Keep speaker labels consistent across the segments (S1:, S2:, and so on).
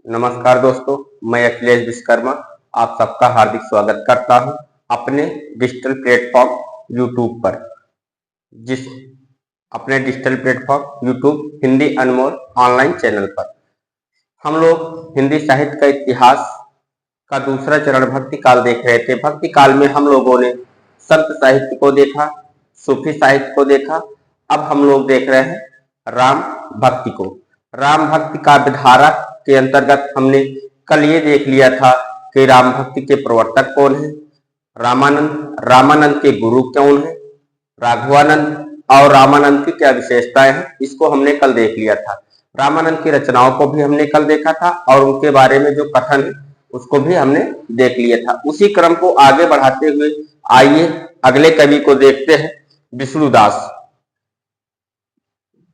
S1: नमस्कार दोस्तों, मैं अखिलेश विश्वकर्मा आप सबका हार्दिक स्वागत करता हूं अपने डिजिटल प्लेटफॉर्म यूट्यूब पर। अपने डिजिटल प्लेटफॉर्म यूट्यूब हिंदी अनमोल ऑनलाइन चैनल पर हम लोग हिंदी साहित्य का इतिहास का दूसरा चरण भक्ति काल देख रहे थे। भक्ति काल में हम लोगों ने संत साहित्य को देखा, सूफी साहित्य को देखा। अब हम लोग देख रहे हैं राम भक्ति को। राम भक्ति काव्यधारा के अंतर्गत हमने कल ये देख लिया था कि राम भक्ति के प्रवर्तक कौन है, रामानंद के गुरु कौन है, राघवानंद और रामानंद की क्या विशेषताएं हैं, इसको हमने कल देख लिया था। रामानंद की रचनाओं को भी हमने कल देखा था और उनके बारे में जो कथन है उसको भी हमने देख लिया था। उसी क्रम को आगे बढ़ाते हुए आइए अगले कवि को देखते हैं, विष्णुदास।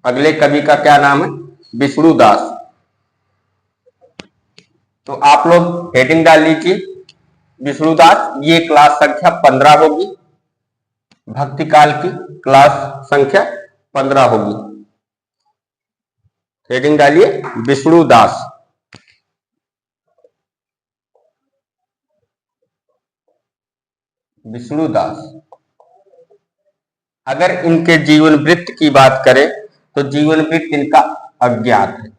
S1: अगले कवि का क्या नाम है? विष्णुदास। तो आप लोग हेडिंग डाल लीजिए विष्णुदास। ये क्लास संख्या 15 होगी, भक्ति काल की क्लास संख्या 15 होगी। हेडिंग डालिए विष्णुदास। विष्णुदास। अगर इनके जीवन वृत्त की बात करें तो जीवन वृत्त इनका अज्ञात है।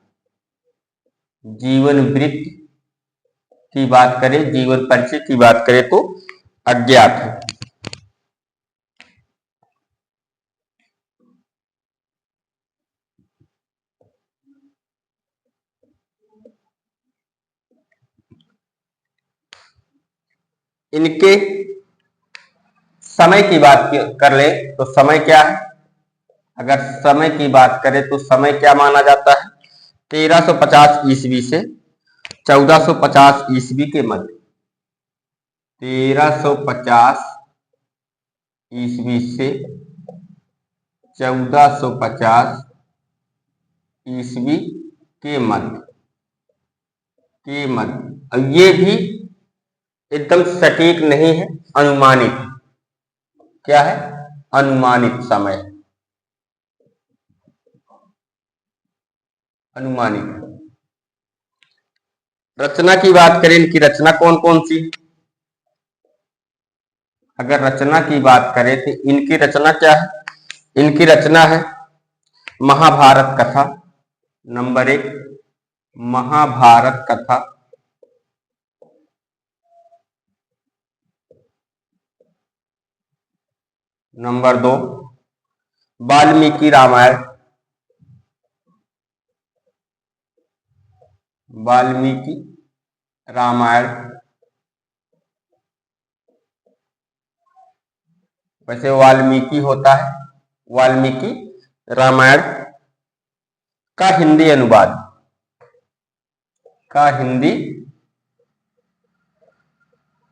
S1: जीवन वृत्त की बात करें, जीवन परिचय की बात करें तो अज्ञात है। इनके समय की बात कर ले तो समय क्या है? अगर समय की बात करें तो समय क्या माना जाता है? 1350 ईस्वी से 1450 ईस्वी के मध्य। 1350 ईस्वी से 1450 ईस्वी के मध्य और ये भी एकदम सटीक नहीं है, अनुमानित। क्या है? अनुमानित समय, अनुमानित। रचना की बात करें, इनकी रचना कौन कौन सी? अगर रचना की बात करें तो इनकी रचना क्या है? इनकी रचना है महाभारत कथा। नंबर 1 महाभारत कथा। नंबर 2 वाल्मीकि रामायण। वाल्मीकि रामायण। वैसे वाल्मीकि होता है, वाल्मीकि रामायण का हिंदी अनुवाद। का हिंदी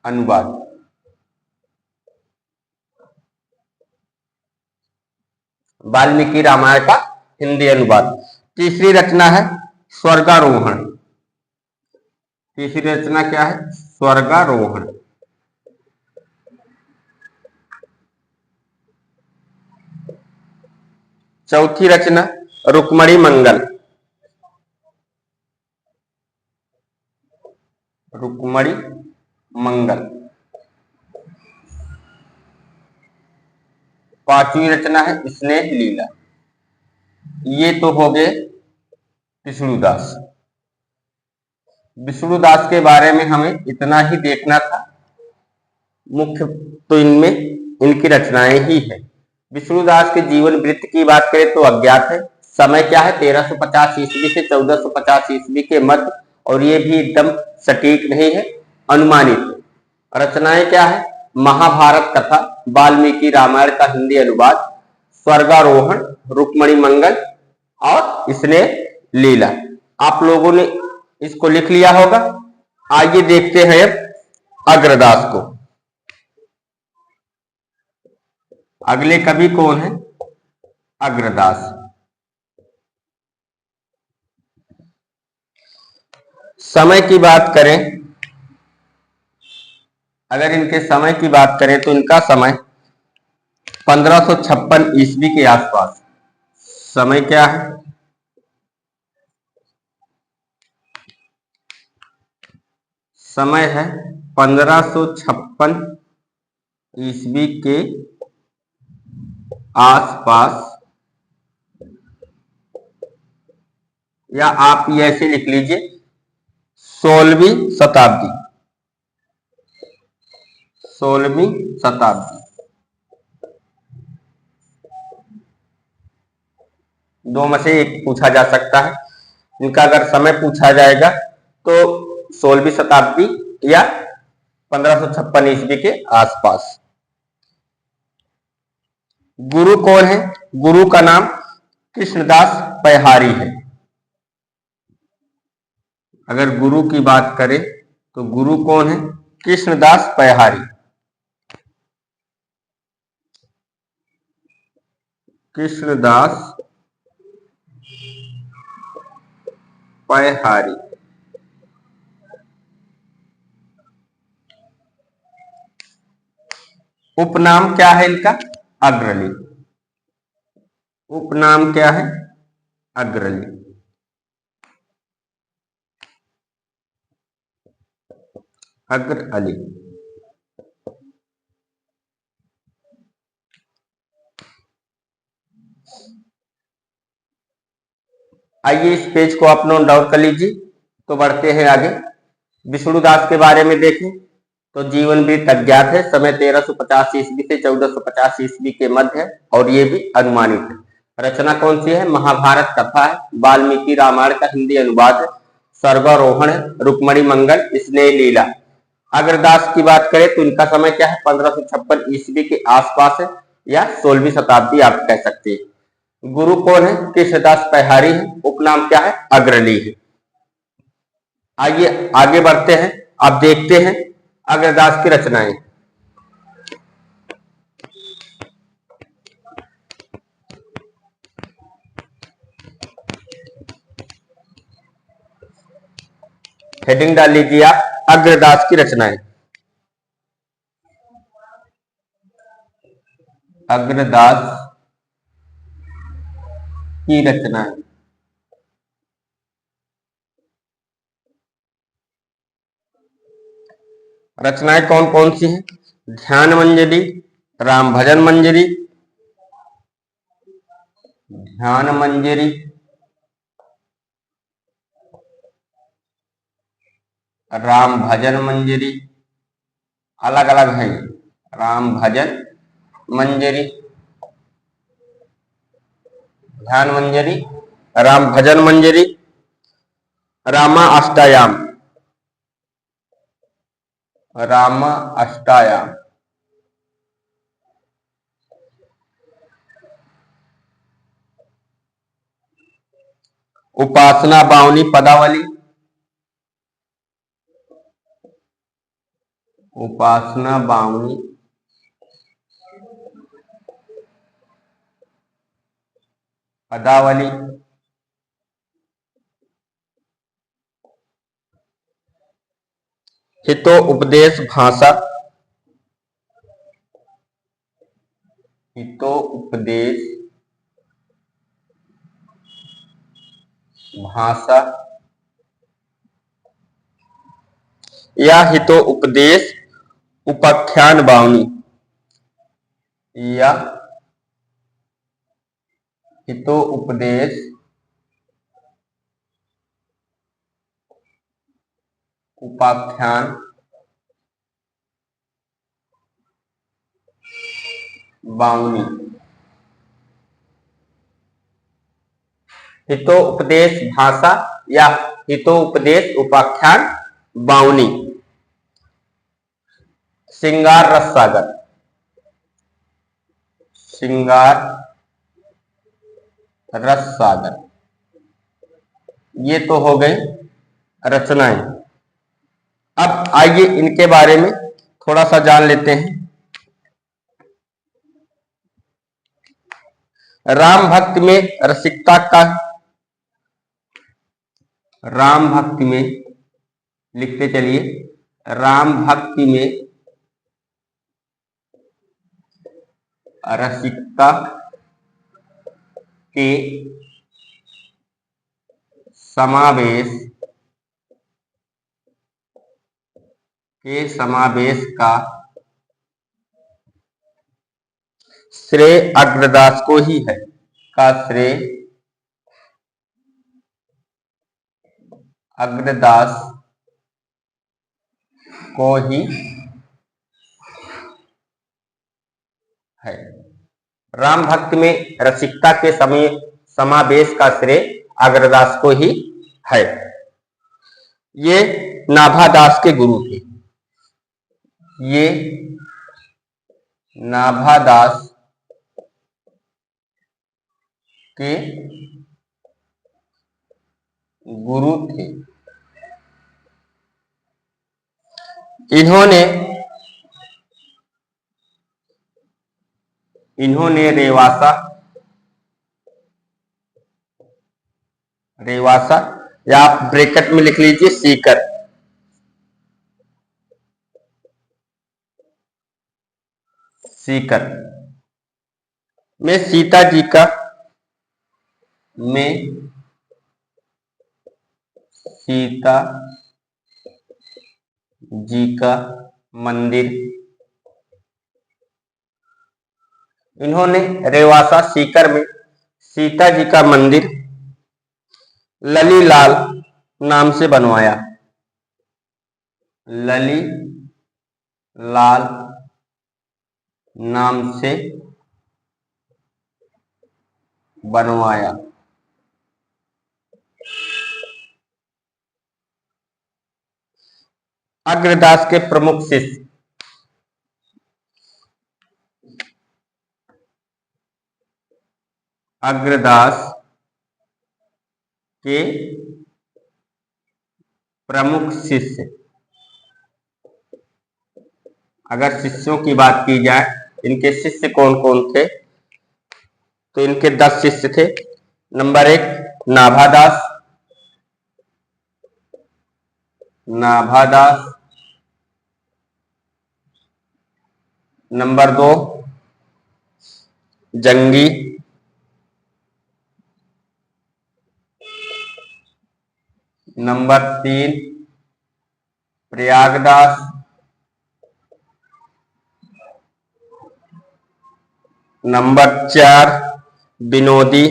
S1: अनुवाद। वाल्मीकि रामायण का हिंदी अनुवाद। तीसरी रचना है स्वर्गारोहण। तीसरी रचना क्या है? स्वर्गारोहण। चौथी रचना रुक्मणी मंगल। रुक्मणी मंगल। पांचवी रचना है स्नेह लीला। ये तो हो गए विष्णुदास। विष्णुदास के बारे में हमें इतना ही देखना था। मुख्य तो इनमें इनकी रचनाएं ही है। विष्णुदास के जीवन वृत्त की बात करें तो अज्ञात है। समय क्या है? 1350 ईस्वी से 1450 ईस्वी के मध्य, और ये भी एकदम सटीक नहीं है, अनुमानित। रचनाएं क्या है? महाभारत कथा, वाल्मीकि रामायण का हिंदी अनुवाद, स्वर्गारोहण, रुक्मणी मंगल और स्नेह लीला। आप लोगों ने इसको लिख लिया होगा। आइए देखते हैं अग्रदास को। अगले कवि कौन है? अग्रदास। समय की बात करें, अगर इनके समय की बात करें तो इनका समय 1556 ईस्वी के आसपास। समय क्या है? समय है 1556 ईस्वी के आसपास, या आप ये ऐसे लिख लीजिए 16वीं शताब्दी। 16वीं शताब्दी। दो में से एक पूछा जा सकता है। इनका अगर समय पूछा जाएगा तो 16वीं शताब्दी या 1556 ईस्वी के आसपास। गुरु कौन है? गुरु का नाम कृष्णदास पैहारी है। अगर गुरु की बात करें तो गुरु कौन है? कृष्णदास पैहारी। कृष्णदास पैहारी। उपनाम क्या है इनका? अग्रली। उपनाम क्या है? अग्रली। अग्र अली। आइए इस पेज को आप नोट डाउन कर लीजिए। तो बढ़ते हैं आगे। विष्णुदास के बारे में देखें तो जीवन वृत्त अज्ञात है। समय 1350 ईस्वी से 1450 ईस्वी के मध्य है और ये भी अनुमानित है। रचना कौन सी है? महाभारत कथा है। वाल्मीकि रामायण का हिंदी अनुवाद है। स्वर्गारोहण है। रुक्मणी मंगल, स्नेह लीला। अग्रदास की बात करें तो इनका समय क्या है? 1556 ईस्वी के आसपास है या 16वीं शताब्दी आप कह सकते हैं। गुरु कौन है? कृष्णदास पैहारी है। उपनाम क्या है? अग्रली है। आइए आगे बढ़ते हैं। आप देखते हैं अग्रदास की रचनाएं। हेडिंग डाल लीजिए आप, अग्रदास की रचनाएं। अग्रदास की रचनाएं। रचनाएं कौन कौन सी हैं? ध्यान मंजरी, राम भजन मंजरी, ध्यान मंजरी, राम भजन मंजरी। अलग अलग है। राम भजन मंजरी, ध्यान मंजरी, राम भजन मंजरी, रामा अष्टायाम। रामा अष्टायाम। उपासना बावनी पदावली। उपासना बावनी पदावली। हितो उपदेश भाषा। हितो उपदेश भाषा या हितो उपदेश उपाख्यान बावनी, या हितो उपदेश उपाख्यान बावनी। हितो उपदेश भाषा या हितो उपदेश उपाख्यान बावनी। श्रृंगार रस सागर। श्रृंगार रस सागर। ये तो हो गई रचनाएं। अब आइए इनके बारे में थोड़ा सा जान लेते हैं। राम भक्ति में रसिकता का, राम भक्ति में लिखते चलिए, राम भक्ति में रसिकता के समावेश के समावेश का श्रेय अग्रदास को ही है, का श्रेय अग्रदास को ही है। राम भक्त में रसिकता के समय समावेश का श्रेय अग्रदास को ही है। ये नाभादास के गुरु थे। ये नाभादास के गुरु थे। इन्होंने रेवासा या आप ब्रैकेट में लिख लीजिए सीकर में सीता जी का मंदिर, इन्होंने रेवासा सीकर में सीता जी का मंदिर ललीलाल नाम से बनवाया। ललीलाल नाम से बनवाया। अग्रदास के प्रमुख शिष्य अग्रदास के प्रमुख शिष्य, अगर शिष्यों की बात की जाए इनके शिष्य कौन कौन थे, तो इनके 10 शिष्य थे। नंबर 1 नाभादास, नंबर 2 जंगी, नंबर 3 प्रयागदास, नंबर 4 विनोदी,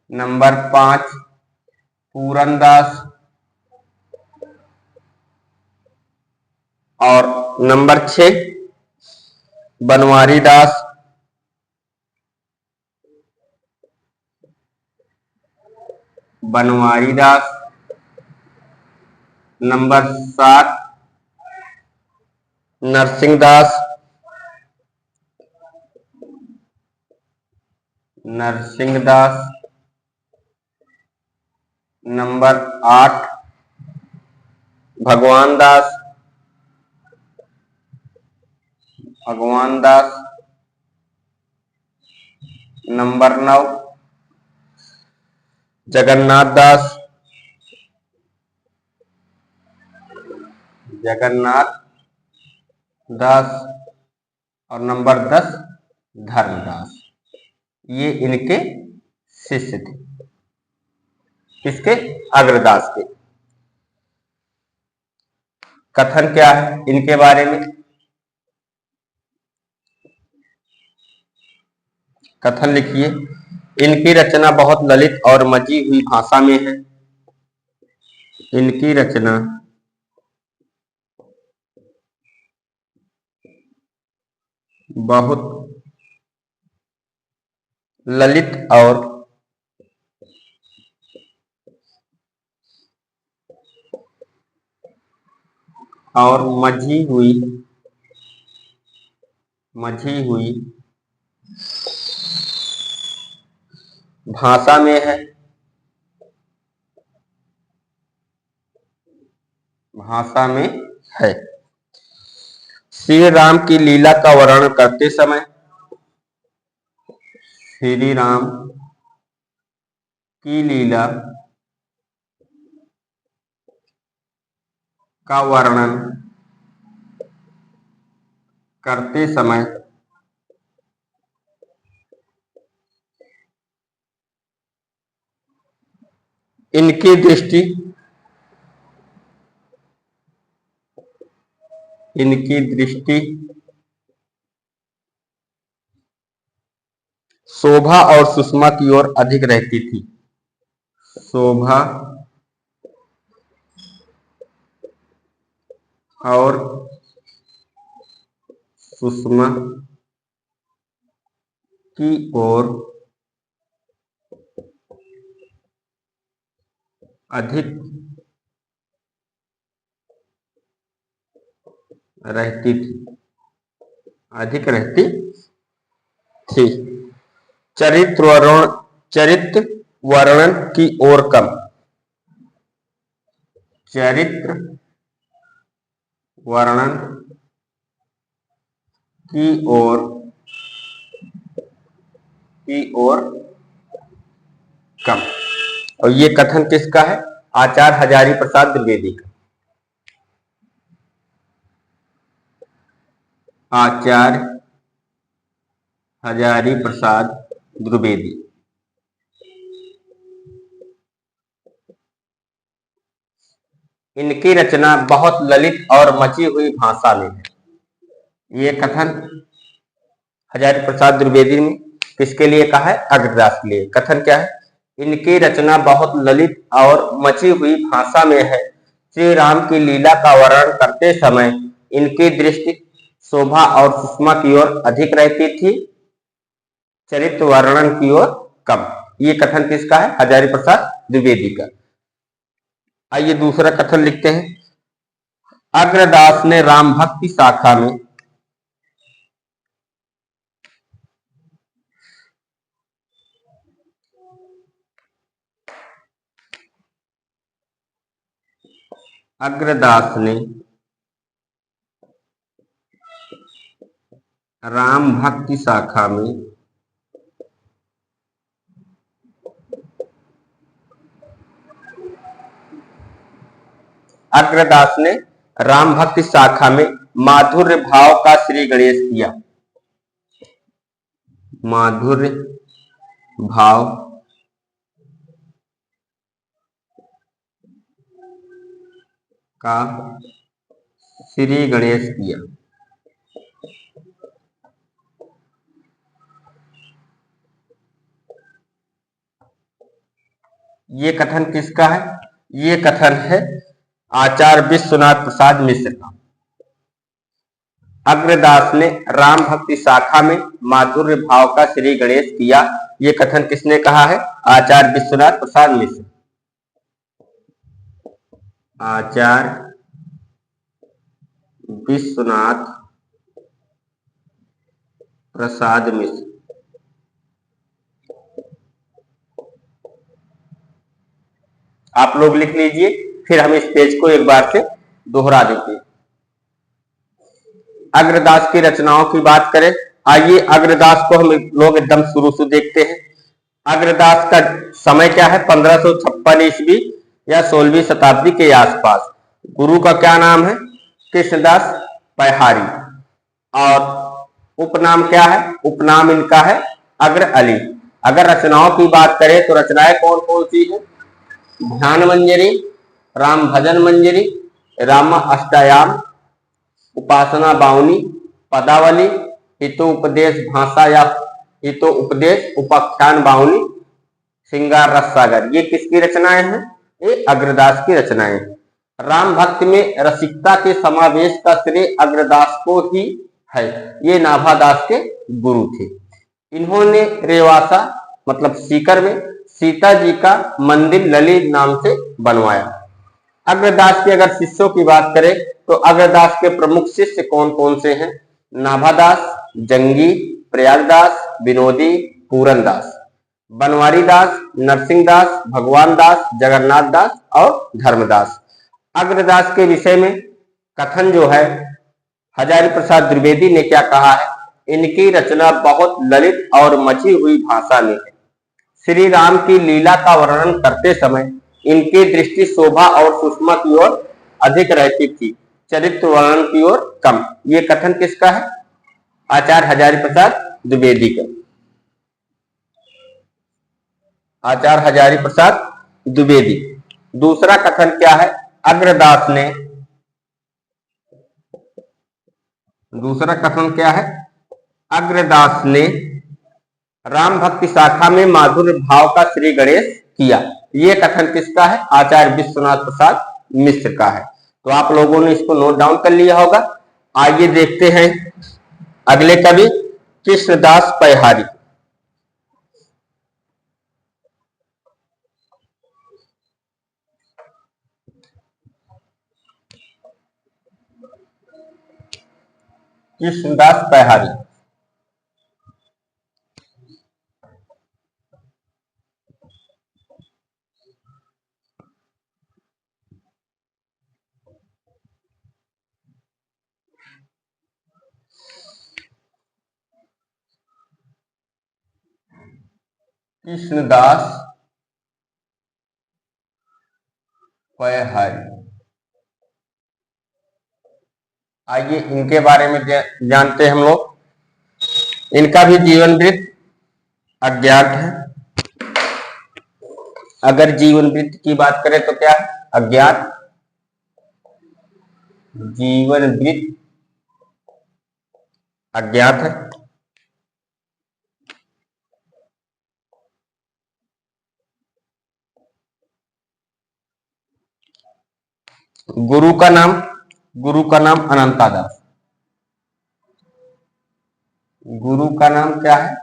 S1: नंबर 5 पूरनदास और नंबर 6 बनवारी दास। नंबर 7 नरसिंहदास, नंबर 8 भगवान दास, नंबर 9 जगन्नाथ दास और नंबर 10 धर्मदास। ये इनके शिष्य थे, किसके? अग्रदास के। कथन क्या है इनके बारे में? कथन लिखिए, इनकी रचना बहुत ललित और मजी हुई भाषा में है। इनकी रचना बहुत ललित और मझी हुई भाषा में है। श्री राम की लीला का वर्णन करते समय श्री राम की लीला का वर्णन करते समय इनकी दृष्टि शोभा और सुषमा की ओर अधिक रहती थी। शोभा और सुषमा की ओर अधिक रहती थी। चरित्र वर्णन की ओर कम। चरित्र वर्णन की ओर कम। और ये कथन किसका है? आचार्य हजारी प्रसाद द्विवेदी का। आचार्य हजारी प्रसाद द्विवेदी। इनकी रचना बहुत ललित और मची हुई भाषा में है। ये कथन हजारी प्रसाद द्विवेदी ने किसके लिए कहा है? अग्रदास के लिए। कथन क्या है? इनकी रचना बहुत ललित और मची हुई भाषा में है। श्री राम की लीला का वर्णन करते समय इनकी दृष्टि शोभा और सुषमा की ओर अधिक रहती थी, चरित्र वर्णन की ओर कम। ये कथन किसका है? हजारी प्रसाद द्विवेदी का। आइए दूसरा कथन लिखते हैं। अग्रदास ने राम भक्ति शाखा में अग्रदास ने राम भक्ति शाखा में अग्रदास ने राम भक्ति शाखा में माधुर्य भाव का श्री गणेश किया। माधुर्य भाव का श्री गणेश किया। ये कथन किसका है? ये कथन है आचार्य विश्वनाथ प्रसाद मिश्र का। अग्रदास ने राम भक्ति शाखा में माधुर्य भाव का श्री गणेश किया। ये कथन किसने कहा है? आचार्य विश्वनाथ प्रसाद मिश्र। आचार्य विश्वनाथ प्रसाद मिश्र। आप लोग लिख लीजिए, फिर हम इस पेज को एक बार से दोहरा देते हैं। अग्रदास की रचनाओं की बात करें, आइए अग्रदास को हम लोग एकदम शुरू से देखते हैं। अग्रदास का समय क्या है? 1556 ईस्वी या 16वीं शताब्दी के आसपास। गुरु का क्या नाम है? कृष्णदास पैहारी। और उपनाम क्या है? उपनाम इनका है अग्र अली। अगर रचनाओं की बात करें तो रचनाएं कौन कौन सी है? ध्यान मंजरी, राम भजन मंजरी, राम अष्टयाम, उपासना बावनी, पदावली, हितोपदेश भाषा या हितोपदेश, उपाख्यान बावनी, श्रृंगार रस सागर। ये किसकी रचनाएं हैं? ये अग्रदास की रचनाएं। राम भक्ति में रसिकता के समावेश का श्रेय अग्रदास को ही है। ये नाभादास के गुरु थे। इन्होंने रेवासा मतलब सीकर में सीता जी का मंदिर ललित नाम से बनवाया। अग्रदास के अगर शिष्यों की बात करें तो अग्रदास के प्रमुख शिष्य कौन कौन से हैं? नाभादास, जंगी, प्रयागदास, विनोदी, पूरनदास, बनवारी दास, नरसिंह दास, भगवान दास, जगन्नाथ दास और धर्मदास। अग्रदास के विषय में कथन जो है हजारी प्रसाद द्विवेदी ने क्या कहा है? इनकी रचना बहुत ललित और मची हुई भाषा में है। श्री राम की लीला का वर्णन करते समय इनकी दृष्टि शोभा और सुषमा की ओर अधिक रहती थी, चरित्र वर्णन की ओर कम। ये कथन किसका है? आचार्य हजारी प्रसाद द्विवेदी का। आचार्य हजारी प्रसाद द्विवेदी। दूसरा कथन क्या है? अग्रदास ने, दूसरा कथन क्या है? अग्रदास ने राम भक्ति शाखा में माधुर्य भाव का श्री गणेश किया। ये कथन किसका है? आचार्य विश्वनाथ प्रसाद मिश्र का है। तो आप लोगों ने इसको नोट डाउन कर लिया होगा। आइए देखते हैं अगले कवि कृष्णदास पैहारी। कृष्णदास पैहारी। कृष्णदास पैहारी। आइए इनके बारे में जानते हैं हम लोग। इनका भी जीवन वृत्त अज्ञात है। अगर जीवन वृत्त की बात करें तो क्या है? अज्ञात। जीवन वृत्त अज्ञात है। गुरु का नाम, गुरु का नाम अनंतादास। गुरु का नाम क्या है?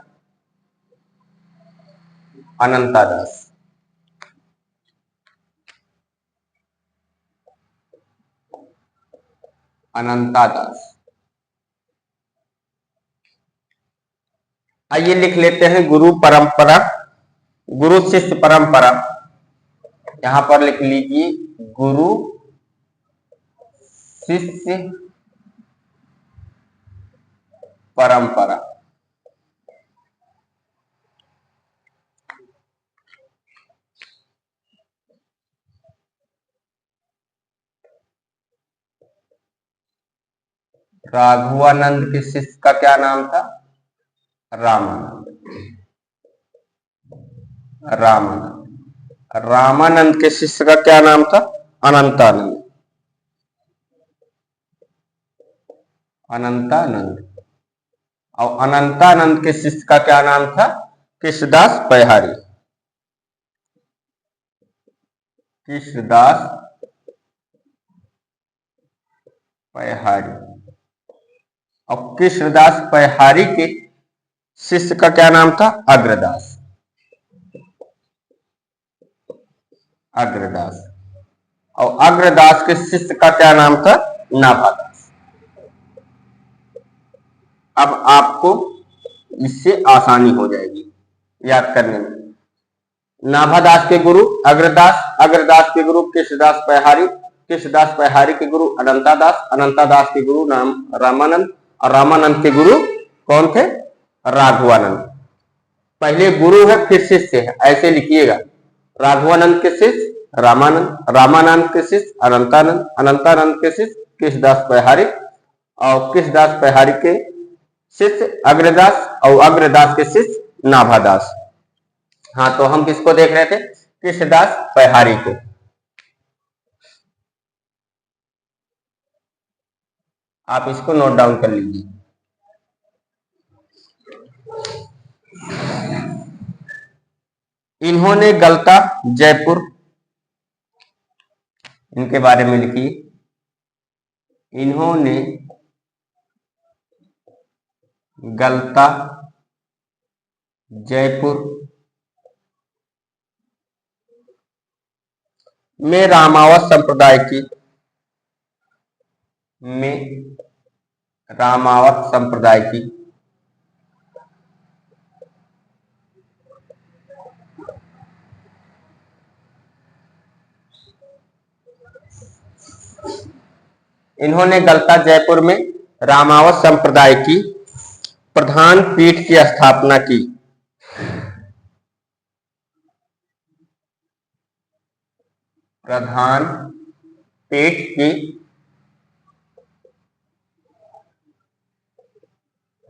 S1: अनंतादास। अनंतादास। आइए लिख लेते हैं गुरु परंपरा, गुरु शिष्य परंपरा। यहां पर लिख लीजिए गुरु शिष्य परंपरा। राघवानंद के शिष्य का क्या नाम था? रामानंद। रामानंद। रामानंद के शिष्य का क्या नाम था? अनंतानंद। अनंतानंद। और अनंतानंद के शिष्य का क्या नाम था? कृष्णदास पैहारी। कृष्णदास पैहारी। और कृष्णदास पैहारी के शिष्य का क्या नाम था? अग्रदास। अग्रदास। और अग्रदास के शिष्य का क्या नाम था? नाभादास। अब आपको इससे आसानी हो जाएगी याद करने में। नाभादास के गुरु अग्रदास, अग्रदास के गुरु कृष्णदास पैहारी, कृष्णदास पैहारी के गुरु अनंतादास, अनंतादास के गुरु नाम रामानंद, और रामानंद के गुरु कौन थे? राघवानंद। पहले गुरु है फिर शिष्य है, ऐसे लिखिएगा। राघवानंद के शिष्य रामानंद, रामानंद के शिष्य अनंतानंद, अनंतानंद के शिष्य कृष्णदास पैहारी, और कृष्णदास पैहारी के शिष्य अग्रदास, और अग्रदास के शिष्य नाभादास। हाँ, तो हम किसको देख रहे थे? कृष्णदास पैहारी को। आप इसको नोट डाउन कर लीजिए। इन्होंने गलता जयपुर, इनके बारे में लिखिए। इन्होंने गलता जयपुर में रामावत संप्रदाय की, में रामावत संप्रदाय की इन्होंने गलता जयपुर में रामावत संप्रदाय की प्रधान पीठ की स्थापना की। प्रधान पीठ की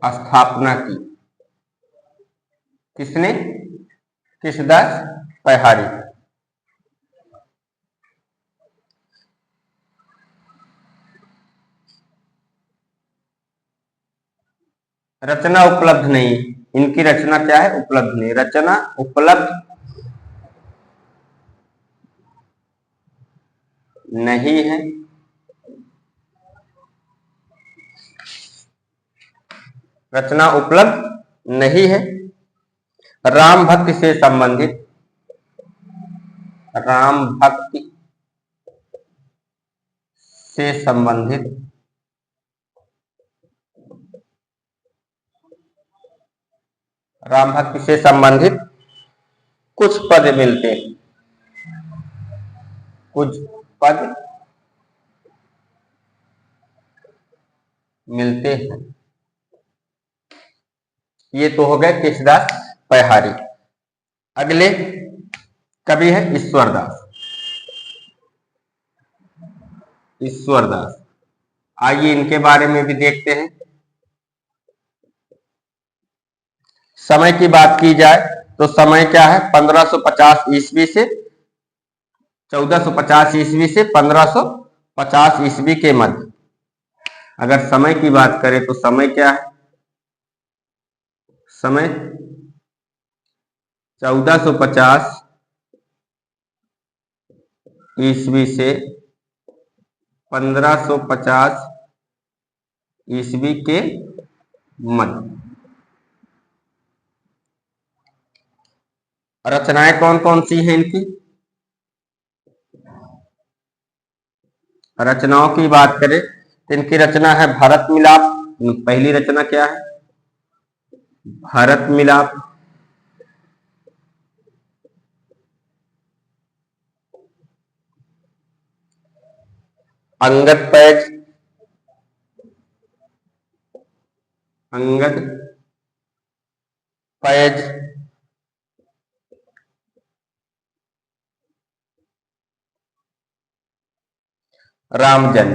S1: स्थापना की। किसने? कृष्णदास पैहारी। रचना उपलब्ध नहीं, इनकी रचना क्या है? उपलब्ध नहीं, रचना उपलब्ध नहीं है। रचना उपलब्ध नहीं है। राम भक्ति से संबंधित, राम भक्ति से संबंधित राम भक्ति से संबंधित कुछ पद मिलते हैं, कुछ पद मिलते हैं। ये तो हो गए केशदास पयहारी। अगले कवि है ईश्वरदास। ईश्वरदास, आइए इनके बारे में भी देखते हैं। समय की बात की जाए तो समय क्या है? 1550 ईस्वी से 1450 ईस्वी से 1550 ईस्वी के मध्य। अगर समय की बात करें तो समय क्या है? समय 1450 ईस्वी से 1550 ईस्वी के मध्य। रचनाएं कौन कौन सी हैं इनकी? रचनाओं की बात करें तो इनकी रचना है भारत मिलाप। पहली रचना क्या है? भारत मिलाप। अंगद पैज, अंगद पैज। रामजन,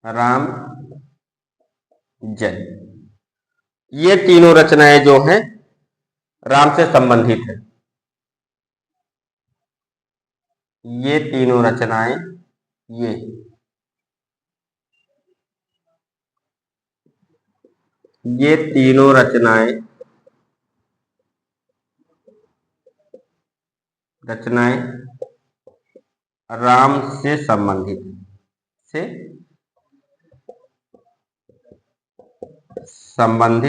S1: राम जन। ये तीनों रचनाएं जो हैं राम से संबंधित है। ये तीनों रचनाएं, ये तीनों रचनाएं राम से संबंधित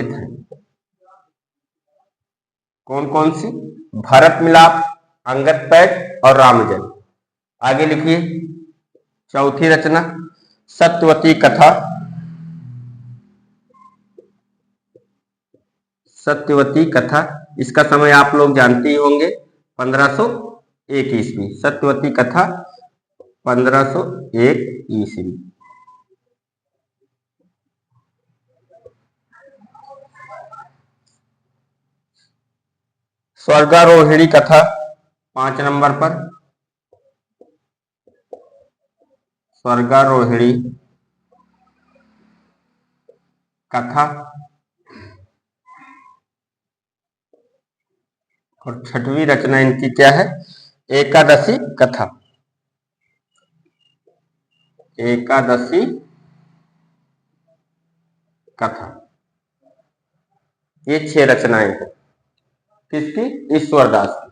S1: है। कौन कौन सी? भारत मिलाप, अंगद पैज और रामजन। आगे लिखिए चौथी रचना सत्यवती कथा। सत्यवती कथा, इसका समय आप लोग जानते ही होंगे, 1501 ईस्वी। सत्यवती कथा 1501 ईस्वी। स्वर्गारोहिणी कथा 5 नंबर पर। स्वर्गारोहिणी कथा। और छठवीं रचना इनकी क्या है? एकादशी कथा। एकादशी कथा। ये 6 रचनाएं हैं। किसकी? ईश्वरदास की।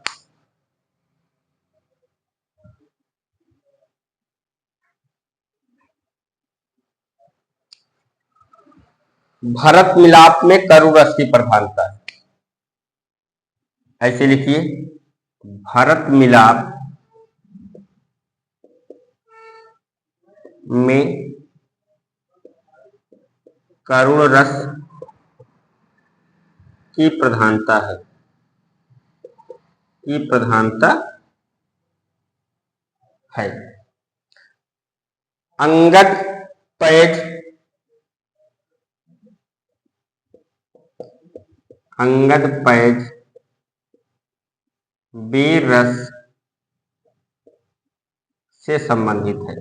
S1: भारत मिलाप में करुण रस की प्रधानता है। ऐसे लिखिए भारत मिलाप में करुण रस की प्रधानता है। अंगद पैज, अंगद पैज वीर रस से संबंधित है।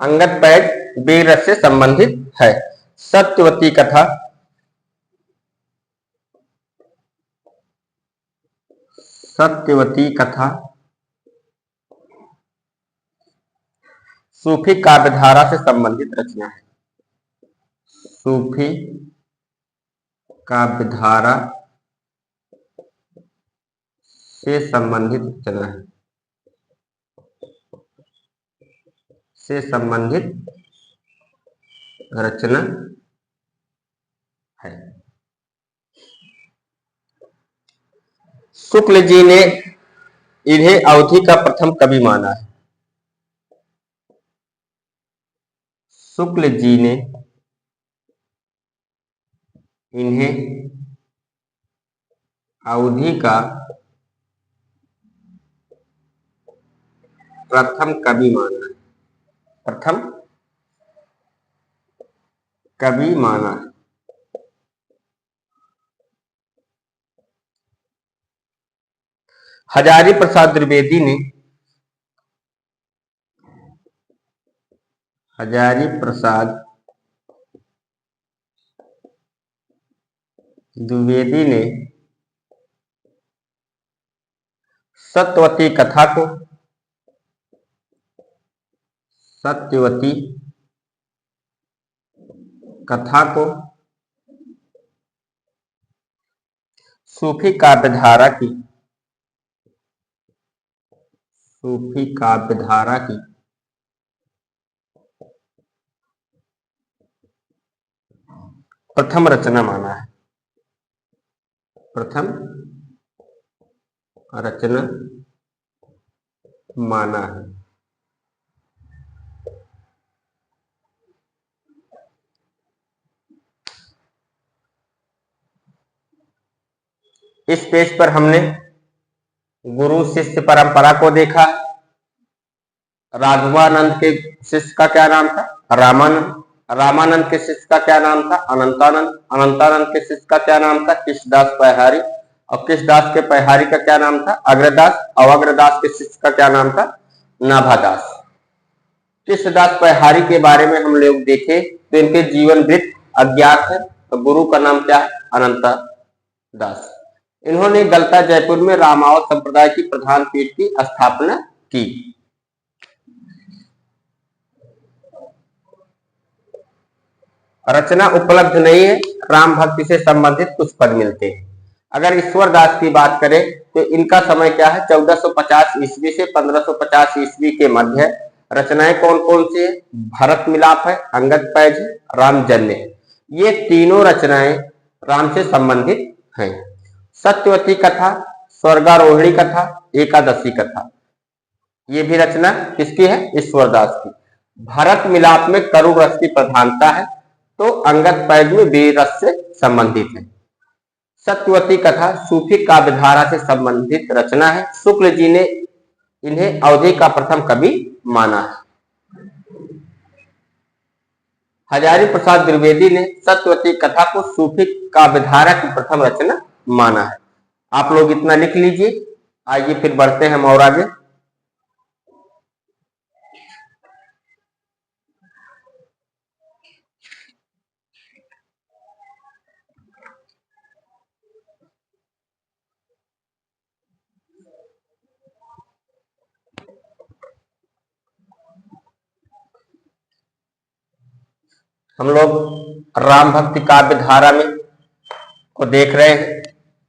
S1: अंगद पैज वीर रस से संबंधित है। सत्यवती कथा, सत्यवती कथा सूफी काव्यधारा से संबंधित रचना है। सूफी काव्यधारा से संबंधित रचना है, से संबंधित रचना है। शुक्ल जी ने इन्हें अवधि का प्रथम कवि माना है। शुक्ल जी ने इन्हें अवधि का प्रथम कवि माना है, प्रथम कवि माना है। हजारी प्रसाद द्विवेदी ने हजारी प्रसाद द्विवेदी ने सत्यवती कथा को सत्यवती कथा को सूफी काव्यधारा की प्रथम रचना माना है, प्रथम रचना माना है। इस पेज पर हमने गुरु शिष्य परंपरा को देखा। राघवानंद के शिष्य का क्या नाम था? रामानंद। रामानंद के शिष्य का क्या नाम था? अनंतानंद। अनंतानंद के शिष्य का क्या नाम था? कृष्णदास पैहारी। और कृष्णदास के पैहारी का क्या नाम था? अग्रदास। और अग्रदास के शिष्य का क्या नाम था? नाभादास। कृष्णदास पैहारी के बारे में हम लोग देखे तो इनके जीवन वृत्त अज्ञात है। तो गुरु का नाम क्या है? अनंता दास। इन्होंने गलता जयपुर में रामावत संप्रदाय की प्रधान पीठ की स्थापना की। रचना उपलब्ध नहीं है, राम भक्ति से संबंधित कुछ पद मिलते हैं। अगर ईश्वर दास की बात करें तो इनका समय क्या है? 1450 ईस्वी से 1550 ईस्वी के मध्य। रचनाएं कौन कौन सी है? भरत मिलाप है, अंगद पैज, रामजन्य है। ये तीनों रचनाएं राम से संबंधित हैं। सत्यवती कथा, स्वर्गारोहिणी कथा, एकादशी कथा, ये भी रचना किसकी है? ईश्वरदास की। भरत मिलाप में करुण रस की प्रधानता है, तो अंगद पैज में वीर रस से संबंधित है। सत्यवती कथा सूफी काव्यधारा से संबंधित रचना है। शुक्ल जी ने इन्हें अवधि का प्रथम कवि माना है। हजारी प्रसाद द्विवेदी ने सत्यवती कथा को सूफी काव्यधारा की प्रथम रचना माना है। आप लोग इतना लिख लीजिए। आइए फिर बढ़ते हैं हम और आगे। हम लोग राम भक्ति काव्य धारा में को देख रहे हैं।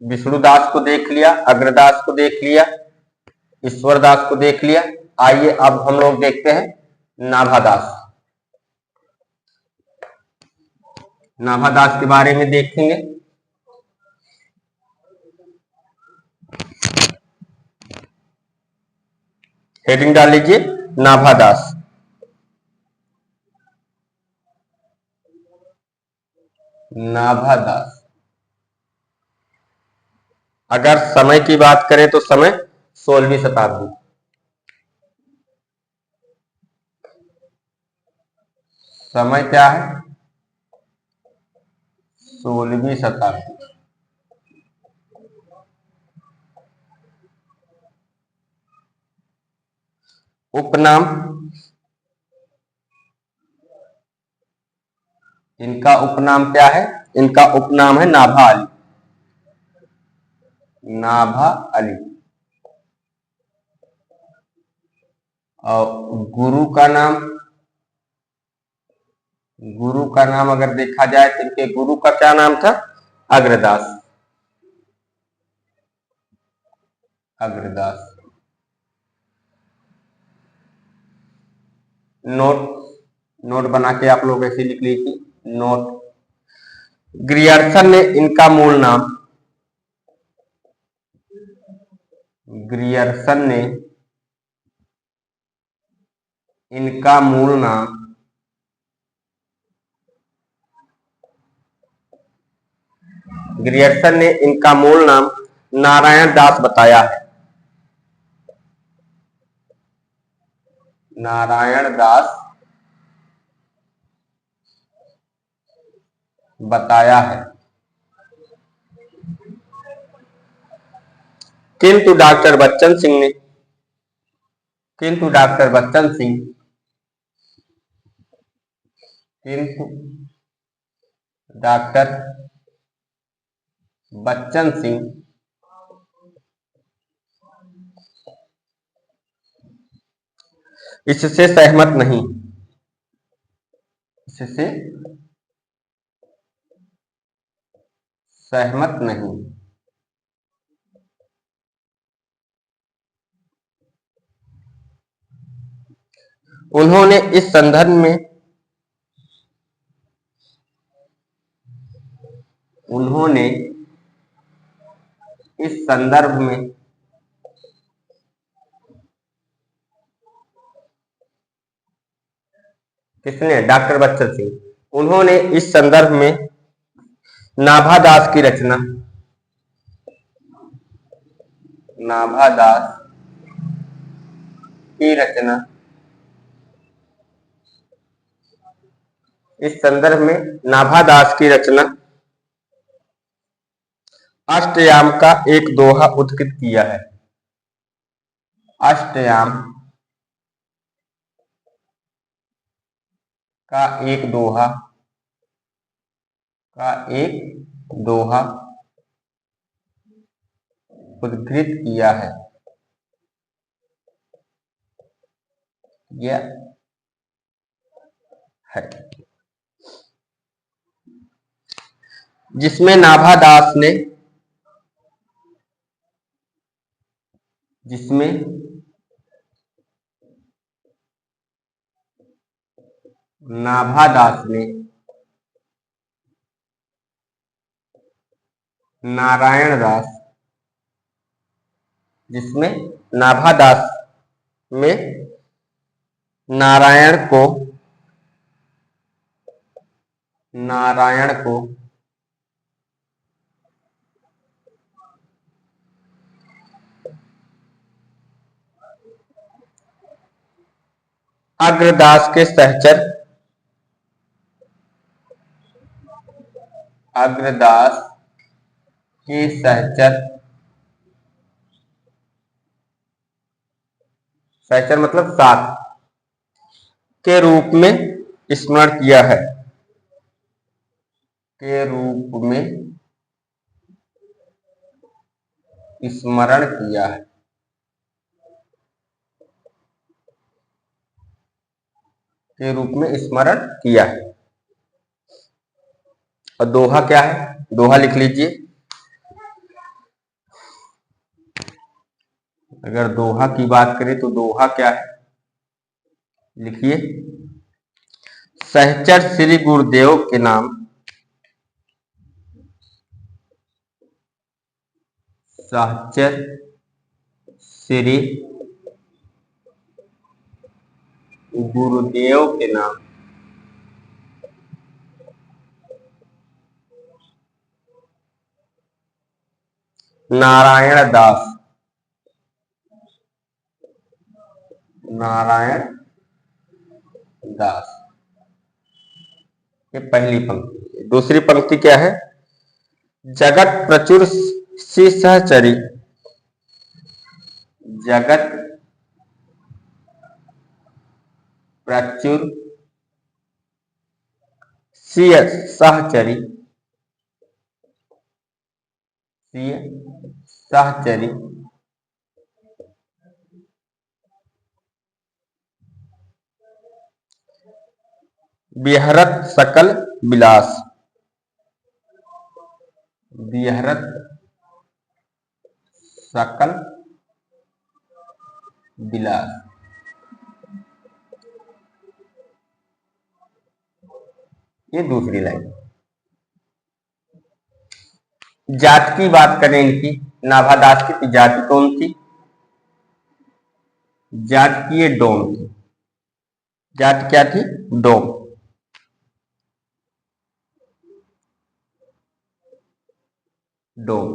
S1: विष्णुदास को देख लिया, अग्रदास को देख लिया, ईश्वरदास को देख लिया। आइए अब हम लोग देखते हैं नाभादास। नाभादास के बारे में देखेंगे। हेडिंग डाल लीजिए, नाभादास। नाभादास। अगर समय की बात करें तो समय 16वीं शताब्दी। समय क्या है? 16वीं शताब्दी। उपनाम, इनका उपनाम क्या है? इनका उपनाम है नाभा अली। नाभा अली। और गुरु का नाम गुरु का नाम अगर देखा जाए तो इनके गुरु का क्या नाम था? अग्रदास। अग्रदास। नोट नोट बना के आप लोग ऐसे लिख लीजिए नोट। ग्रियर्सन ने इनका मूल नाम, ग्रियर्सन ने इनका मूल नाम ग्रियर्सन ने इनका मूल नाम नारायण दास बताया है। नारायण दास बताया है। किंतु डॉक्टर बच्चन सिंह ने किंतु डॉक्टर बच्चन सिंह किंतु डॉक्टर बच्चन सिंह इससे सहमत नहीं। इससे सहमत नहीं। उन्होंने इस संदर्भ में उन्होंने इस संदर्भ में किसने? डॉक्टर बच्चन सिंह। उन्होंने इस संदर्भ में नाभादास की रचना नाभादास की रचना इस संदर्भ में नाभादास की रचना अष्टयाम का एक दोहा उद्धृत किया है। अष्टयाम का एक दोहा उद्धृत किया है। यह है जिसमें नाभादास ने जिसमें नाभादास में नारायण को अग्रदास के सहचर सहचर मतलब साथ के रूप में स्मरण किया है। के रूप में स्मरण किया है। के रूप में स्मरण किया है। और दोहा क्या है? दोहा लिख लीजिए। अगर दोहा की बात करें तो दोहा क्या है? लिखिए, सहचर श्री गुरुदेव के नाम, सहचर श्री गुरुदेव के नाम नारायण दास। ये पहली पंक्ति। दूसरी पंक्ति क्या है? जगत प्रचुर सी सहचरी, जगत प्रचुर सी सहचरी, बिहरत सकल विलास, बिहरत सकल विलास, ये दूसरी लाइन। जात की बात करें इनकी, नाभादास की तो जाति कौन थी? जात की ये डोम थी। जात क्या थी? डोम। डोम।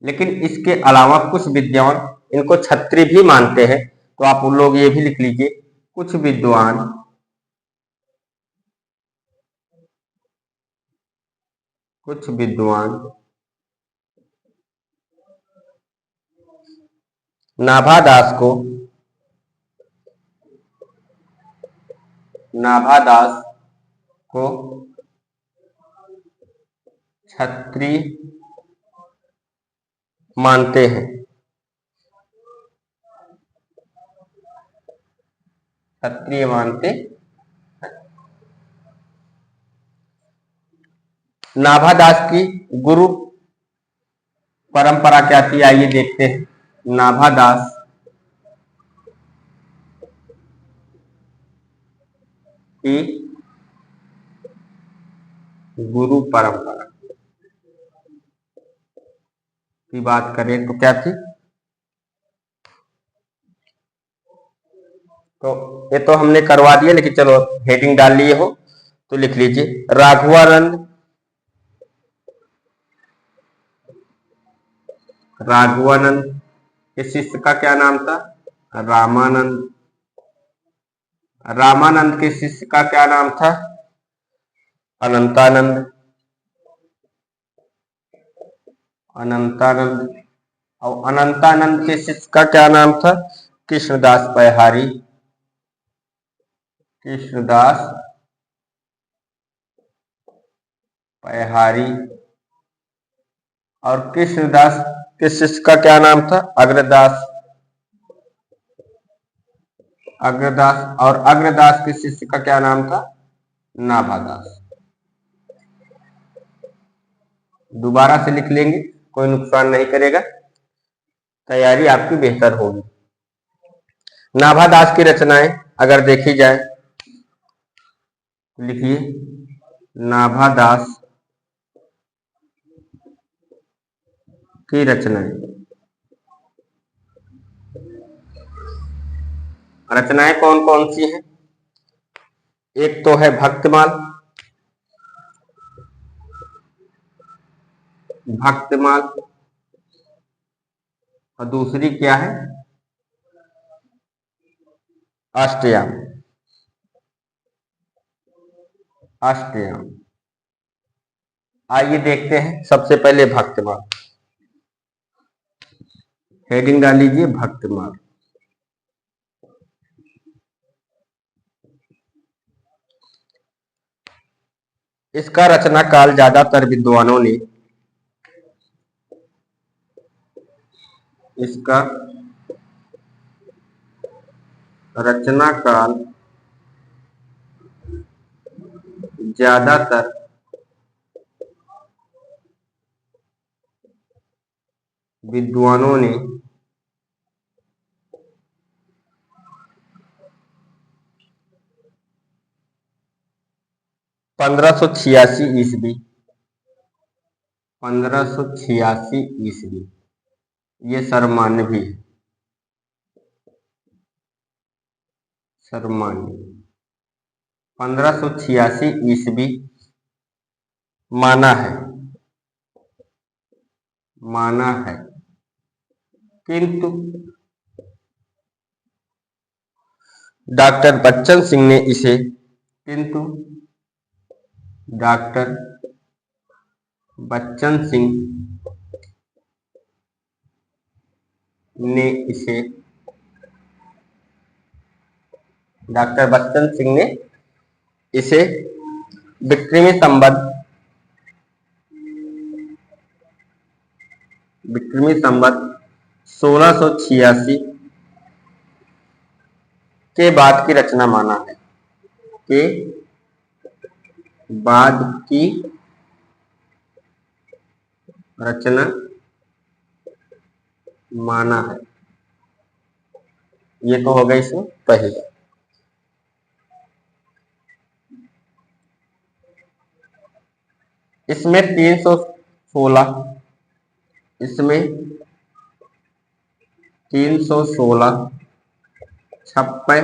S1: लेकिन इसके अलावा कुछ विद्वान इनको छत्री भी मानते हैं, तो आप उन लोग ये भी लिख लीजिए, कुछ विद्वान नाभादास को छत्री मानते हैं। क्षत्रिय मानते हैं। नाभादास की गुरु परंपरा क्या थी, आइए देखते हैं। नाभादास की गुरु परंपरा की बात करें तो क्या थी? तो ये तो हमने करवा दिया, लेकिन चलो हेडिंग डाल लिए हो तो लिख लीजिए, राघवानंद के शिष्य का क्या नाम था? रामानंद। रामानंद के शिष्य का क्या नाम था? अनंतानंद। और अनंतानंद के शिष्य का क्या नाम था? कृष्णदास पैहारी। और कृष्णदास के शिष्य का क्या नाम था? अग्रदास। और अग्रदास के शिष्य का क्या नाम था? नाभादास। दोबारा से लिख लेंगे, कोई नुकसान नहीं करेगा, तैयारी आपकी बेहतर होगी। नाभादास की रचनाएं अगर देखी जाए, लिखिए, नाभादास की रचनाएं कौन कौन सी हैं? एक तो है भक्तमाल। और दूसरी क्या है? अष्टयाम। आइए देखते हैं, सबसे पहले भक्तमाल। हेडिंग डाल लीजिए, भक्तमाल। इसका रचना काल ज्यादातर विद्वानों ने ज्यादातर विद्वानों ने 1586 ईस्वी 1586 ईस्वी, ये सर्वमान्य भी है, सर्वमान्य 1586 ईस्वी माना है, किंतु डॉक्टर बच्चन सिंह ने इसे विक्रमी संवत 1686 के बाद की रचना माना है, बाद की रचना माना है। ये तो हो गई इसमें पहला। इसमें 316, इसमें 316 छप्पे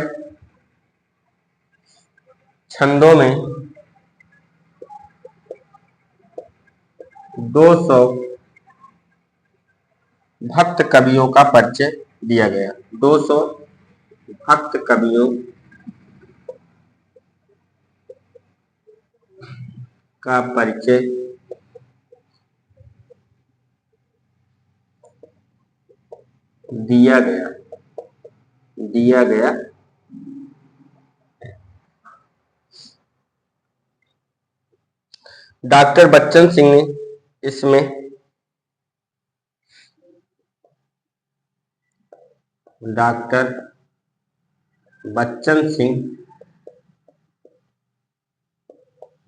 S1: छंदों में 200 भक्त कवियों का परिचय दिया गया। 200 भक्त कवियों का परिचय दिया गया दिया गया डॉक्टर बच्चन सिंह ने इसमें डॉक्टर बच्चन सिंह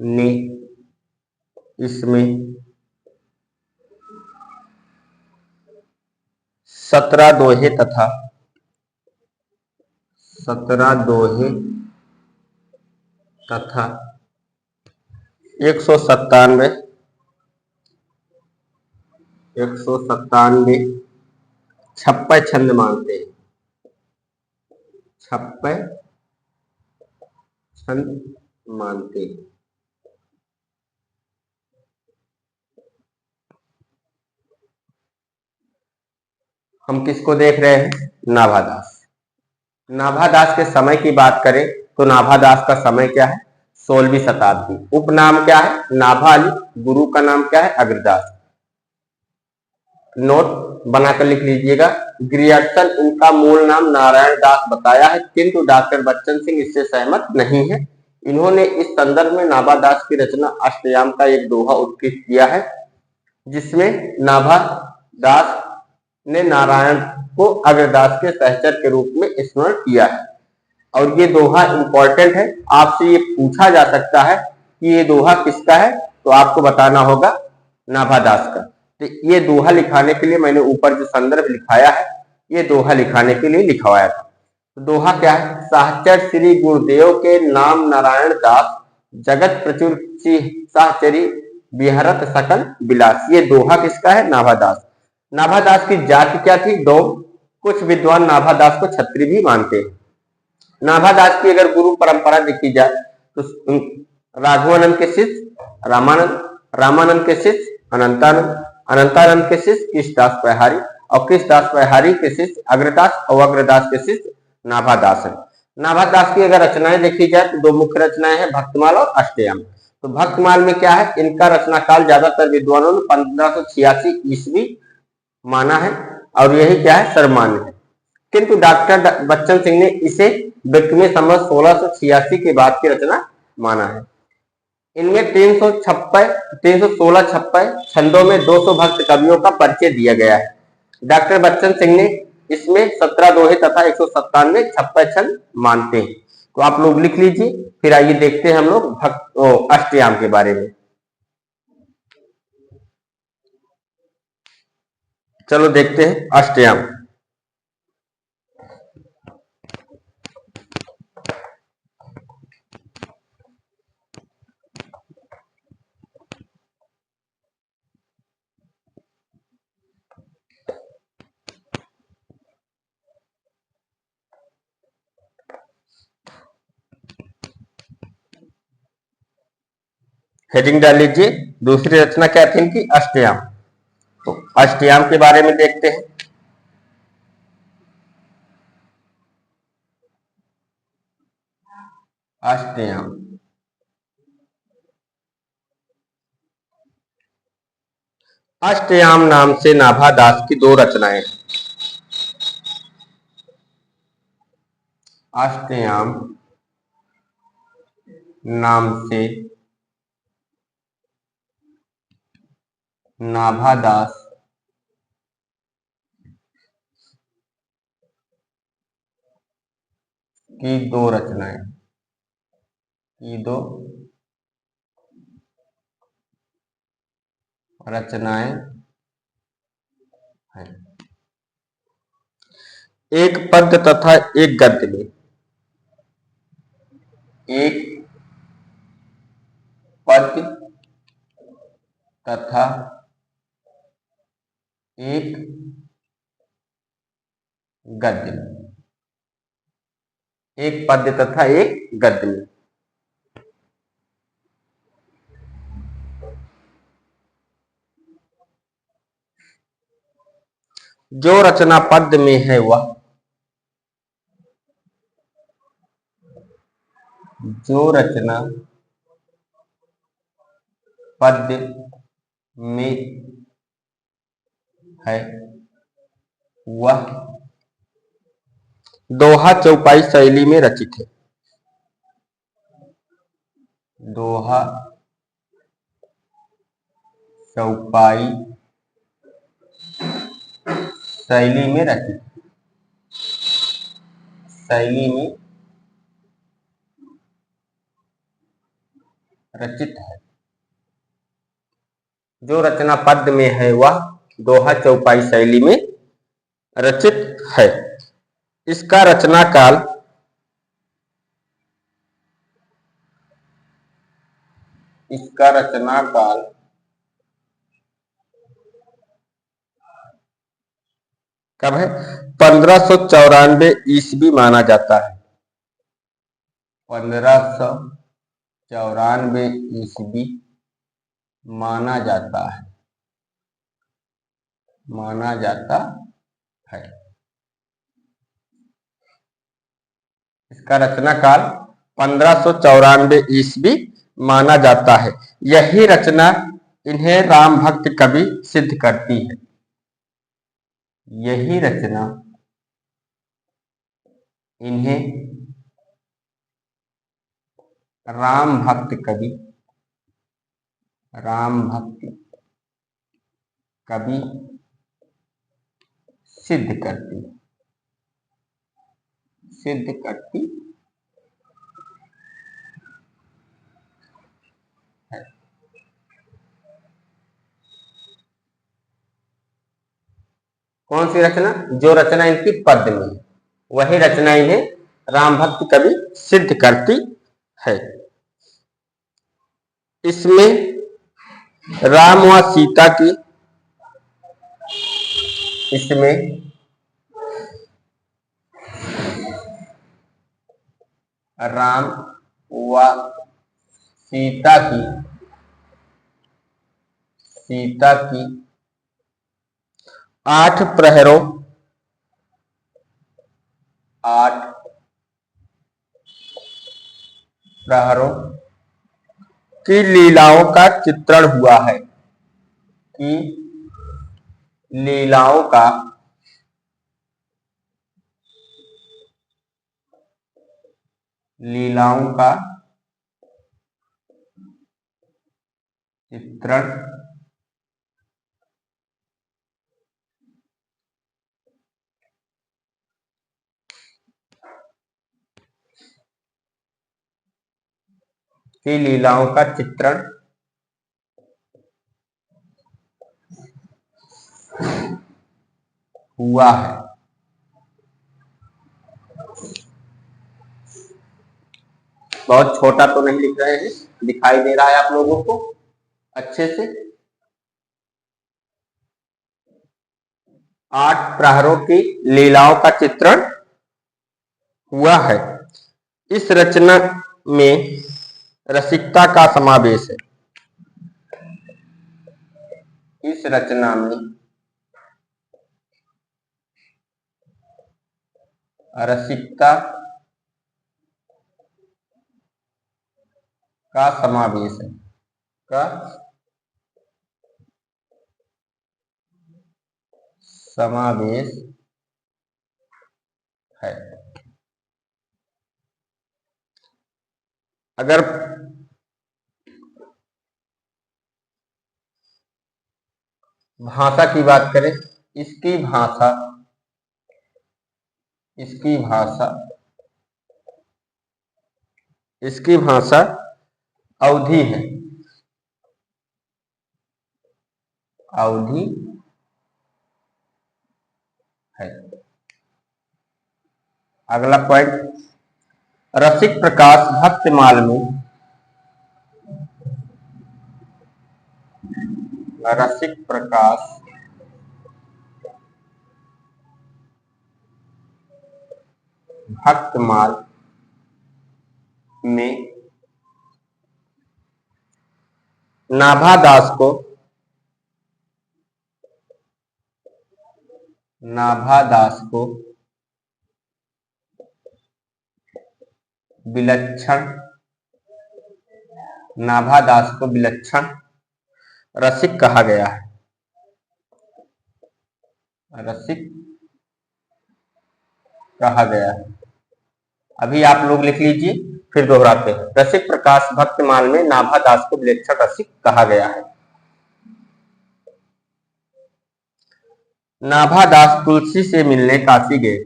S1: ने इसमें 17 दोहे तथा 17 दोहे तथा 197 छप्पे छंद मानते हैं। छप्पे छंद मानते हैं। हम किसको देख रहे हैं? नाभादास। नाभादास के समय की बात करें तो नाभादास का समय क्या है? 16वीं शताब्दी। उपनाम क्या है? नाभा अली। गुरु का नाम क्या है? अग्रदास। नोट बनाकर लिख लीजिएगा। ग्रियर्सन इनका मूल नाम नारायण दास बताया है, किंतु डॉक्टर बच्चन सिंह इससे सहमत नहीं है। इन्होंने इस संदर्भ में नाभादास की रचना अष्टयाम का एक दोहा उत्कृष्ट किया है, जिसमें नाभादास ने नारायण को अग्रदास के सहचर के रूप में स्मरण किया है। और ये दोहा इंपॉर्टेंट है, आपसे ये पूछा जा सकता है कि ये दोहा किसका है, तो आपको बताना होगा नाभादास का। तो ये दोहा लिखाने के लिए मैंने ऊपर जो संदर्भ लिखाया है, ये दोहा लिखाने के लिए लिखवाया था। तो दोहा क्या है? सहचर श्री गुरुदेव के नाम नारायण दास, जगत प्रचुर सहचरी बिहरत सकल विलास। ये दोहा किसका है? नाभादास। नाभादास की जाति क्या थी? डोम। कुछ विद्वान नाभादास को छत्री भी मानते हैं। नाभादास की अगर गुरु परंपरा देखी जाए तो राघवानंद के शिष्य रामानंद, रामानंद के शिष्य अनंतानंद, अनंतानंद के शिष्य कृष्णदास पहारी, और कृष्णदास पहारी के शिष्य अग्रदास, और अग्रदास के शिष्य नाभादास है। नाभादास की अगर रचनाएं देखी जाए तो दो मुख्य रचनाएं हैं, भक्तमाल और अष्टयाम। तो भक्तमाल में क्या है? इनका रचना काल ज्यादातर विद्वानों ने 1586 ईस्वी माना है, और यही क्या है? सर्वमान्य है। किंतु डॉक्टर बच्चन सिंह ने इसे विक्रमी संवत 1686 के बाद की रचना माना है। इनमें 316 छप्पे छंदों में 200 भक्त कवियों का परिचय दिया गया है। डॉक्टर बच्चन सिंह ने इसमें 17 दोहे तथा 197 छप्पे छंद मानते हैं। तो आप लोग लिख लीजिए। फिर आइए देखते हैं हम लोग अष्टयाम के बारे में। चलो देखते हैं अष्टयाम। हेडिंग डाल लीजिए। दूसरी रचना क्या थी इनकी? अष्टयाम। तो अष्टयाम के बारे में देखते हैं। अष्टयाम अष्टयाम नाम से नाभादास की दो रचनाएं। अष्टयाम नाम से नाभादास की दो रचनाएं की दो रचनाएं हैं। एक पद्य तथा एक गद्य में, एक पद्य तथा एक गद्य में, एक पद्य तथा एक गद्य में। जो रचना पद्य में है वह, जो रचना पद्य में है वह दोहा चौपाई शैली में रचित है। दोहा चौपाई शैली में रचित, शैली में रचित है। जो रचना पद्य में है वह दोहा चौपाई शैली में रचित है। इसका रचना काल कब है? 1594 ईस्वी माना जाता है। 1594 ईस्वी माना जाता है, माना जाता है। इसका रचना काल 1594 ईस्वी माना जाता है। यही रचना इन्हें राम भक्त कवि सिद्ध करती है। यही रचना इन्हें राम भक्त कवि सिद्ध करती है। कौन सी रचना? जो रचना इनकी पद्य में है वही रचना इन्हें राम भक्त कवि सिद्ध करती है। इसमें राम व सीता की, इसमें राम व सीता की 8 प्रहरों की लीलाओं का चित्रण हुआ है। की लीलाओं का चित्रण की लीलाओं का चित्रण हुआ है। बहुत छोटा तो नहीं लिख रहे हैं, दिखाई दे रहा है आप लोगों को अच्छे से। 8 प्रहरों की लीलाओं का चित्रण हुआ है। इस रचना में रसिकता का समावेश है। इस रचना में रसिकता का समावेश है। है। अगर भाषा की बात करें, इसकी भाषा अवधी है। अवधि है। अगला पॉइंट, रसिक प्रकाश भक्तमाल में, रसिक प्रकाश भक्तमाल में नाभादास को विलक्षण रसिक कहा गया है। रसिक कहा गया है। अभी आप लोग लिख लीजिए, फिर दोहराते हैं। रसिक प्रकाश भक्तमाल में नाभादास को विलक्षण रसिक कहा गया है। नाभादास तुलसी से मिलने काशी गए।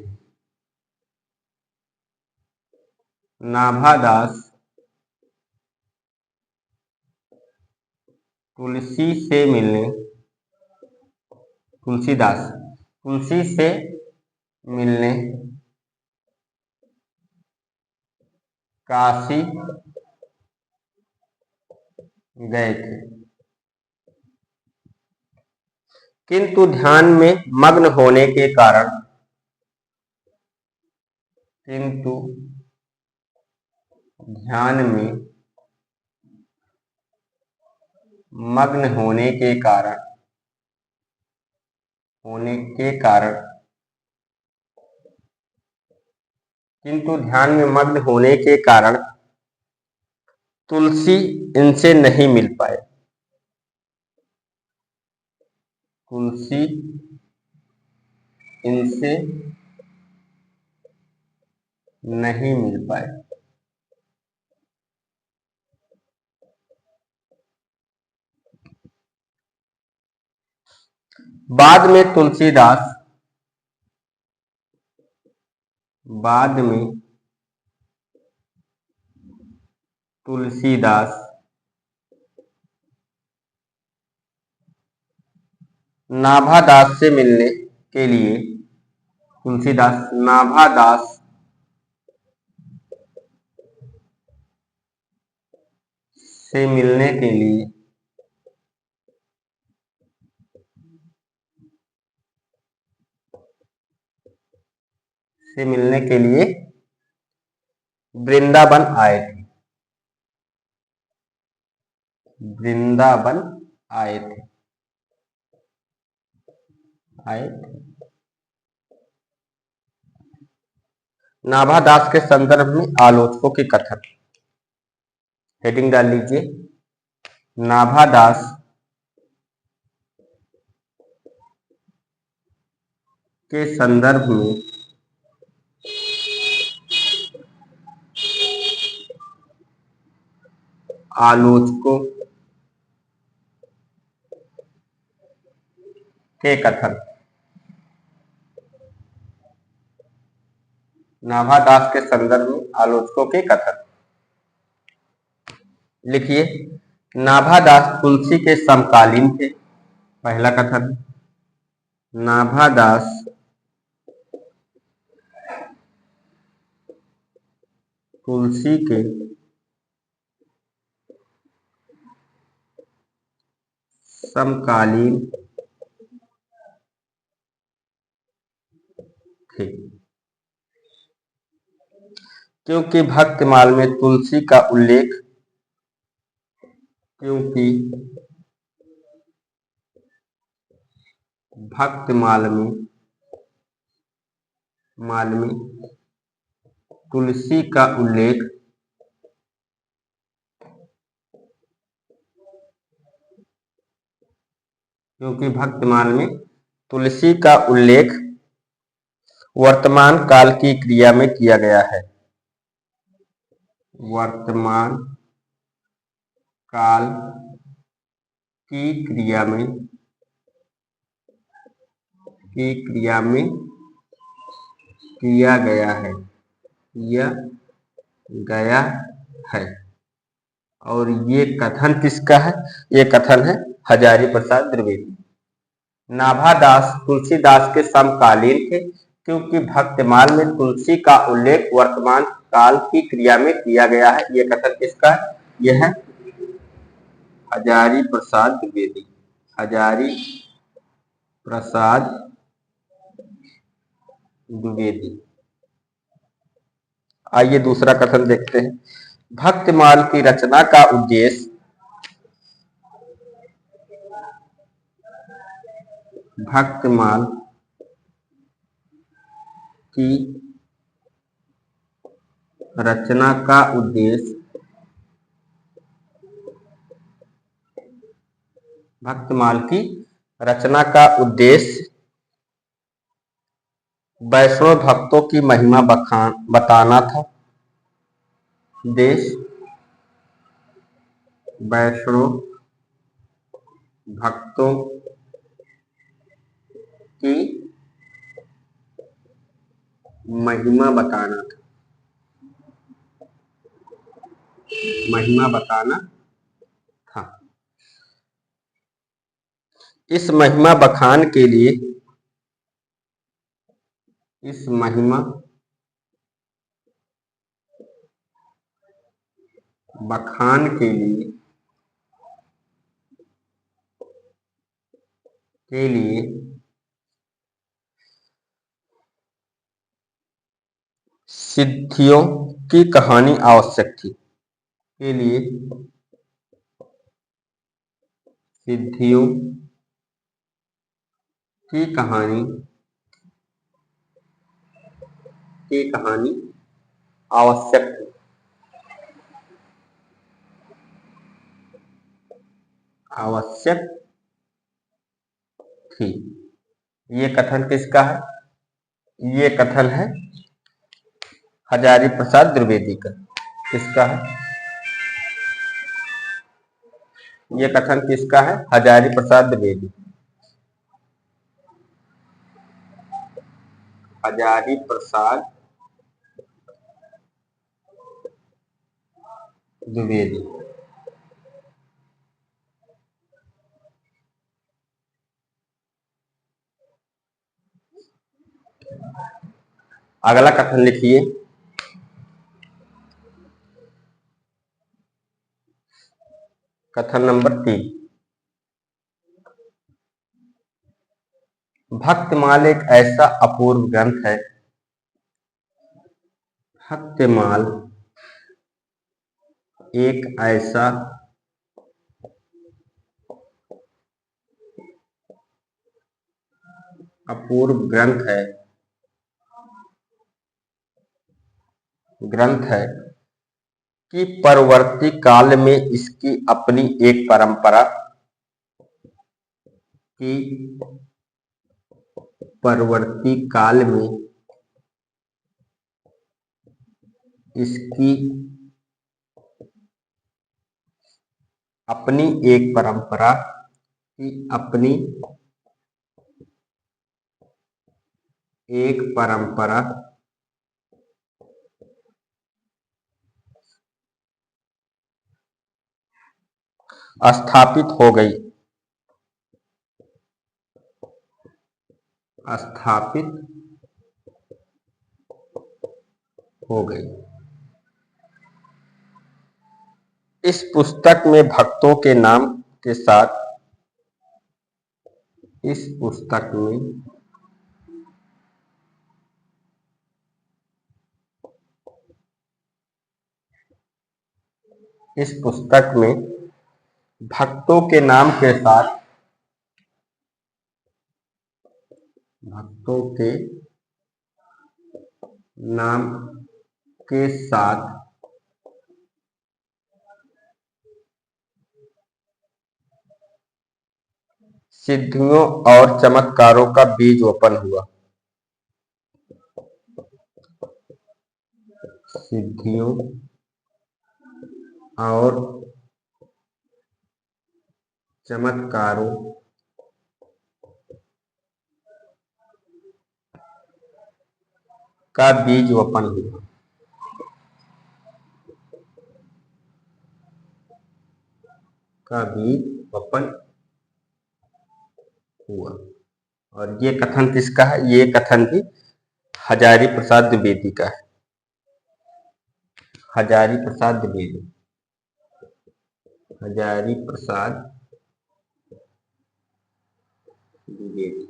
S1: नाभादास तुलसी से मिलने, तुलसी से मिलने काशी गए थे, किंतु ध्यान में मग्न होने के कारण, होने के कारण तुलसी इनसे नहीं मिल पाए। तुलसी इनसे नहीं मिल पाए। बाद में तुलसीदास नाभादास से मिलने के लिए, नाभादास से मिलने के लिए वृंदावन आए थे। नाभादास के संदर्भ में आलोचकों के कथन। हेडिंग डाल लीजिए, नाभादास के संदर्भ में आलोचकों के कथन। नाभादास के संदर्भ में आलोचकों के कथन लिखिए। नाभादास तुलसी के समकालीन थे, पहला कथन। नाभादास तुलसी के समकालीन थे, क्योंकि भक्तमाल में तुलसी का उल्लेख तुलसी का उल्लेख वर्तमान काल की क्रिया में किया गया है। वर्तमान काल की क्रिया में किया गया है। और ये कथन किसका है? ये कथन है हजारी प्रसाद द्विवेदी। नाभादास तुलसीदास के समकालीन थे, क्योंकि भक्तमाल में तुलसी का उल्लेख वर्तमान काल की क्रिया में किया गया है। यह कथन किसका है? यह है हजारी प्रसाद द्विवेदी। हजारी प्रसाद द्विवेदी। आइए दूसरा कथन देखते हैं। भक्तमाल की रचना का उद्देश्य भक्तमाल की रचना का उद्देश्य भक्तमाल की रचना का उद्देश्य वैष्णव भक्तों की महिमा बताना था। देश वैष्णव भक्तों की महिमा बताना था। महिमा बताना था। इस महिमा बखान के लिए इस महिमा बखान के लिए सिद्धियों की कहानी आवश्यक थी। के लिए सिद्धियों की कहानी आवश्यक थी। आवश्यक थी। ये कथन किसका है? ये कथन है हजारी प्रसाद द्विवेदी का। किसका है? ये कथन किसका है? हजारी प्रसाद द्विवेदी। हजारी प्रसाद द्विवेदी। अगला कथन लिखिए। कथन नंबर 3। भक्तमाल एक ऐसा अपूर्व ग्रंथ है। भक्तमाल एक ऐसा अपूर्व ग्रंथ है कि परवर्ती काल में इसकी अपनी एक परंपरा की परवर्ती काल में इसकी अपनी एक परंपरा की अपनी एक परंपरा स्थापित हो गई। स्थापित हो गई। इस पुस्तक में भक्तों के नाम के साथ इस पुस्तक में भक्तों के नाम के साथ भक्तों के नाम के साथ सिद्धियों और चमत्कारों का बीज वपन हुआ। सिद्धियों और चमत्कारों का बीज वपन हुआ। का बीज वपन हुआ। और ये कथन किसका है? ये कथन भी हजारी प्रसाद द्विवेदी का है। हजारी प्रसाद द्विवेदी, हजारी प्रसाद द्विवेदी।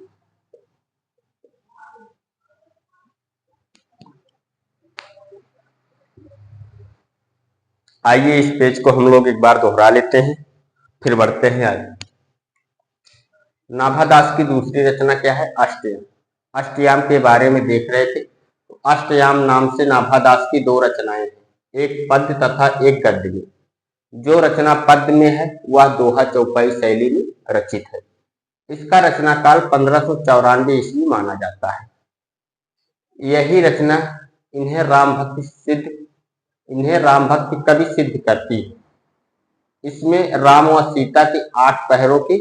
S1: आइए इस पेज को हम लोग एक बार दोहरा लेते हैं, फिर बढ़ते हैं आगे। नाभादास की दूसरी रचना क्या है? अष्टयाम। अष्टयाम के बारे में देख रहे थे। तो अष्टयाम नाम से नाभादास की दो रचनाएं हैं, एक पद्य तथा एक गद्य में। जो रचना पद्य में है वह दोहा चौपाई शैली में रचित है। इसका रचना काल 1594 ईस्वी माना जाता है। यही रचना इन्हें राम भक्ति कवि सिद्ध करती है। इसमें राम व सीता की 8 पहरों की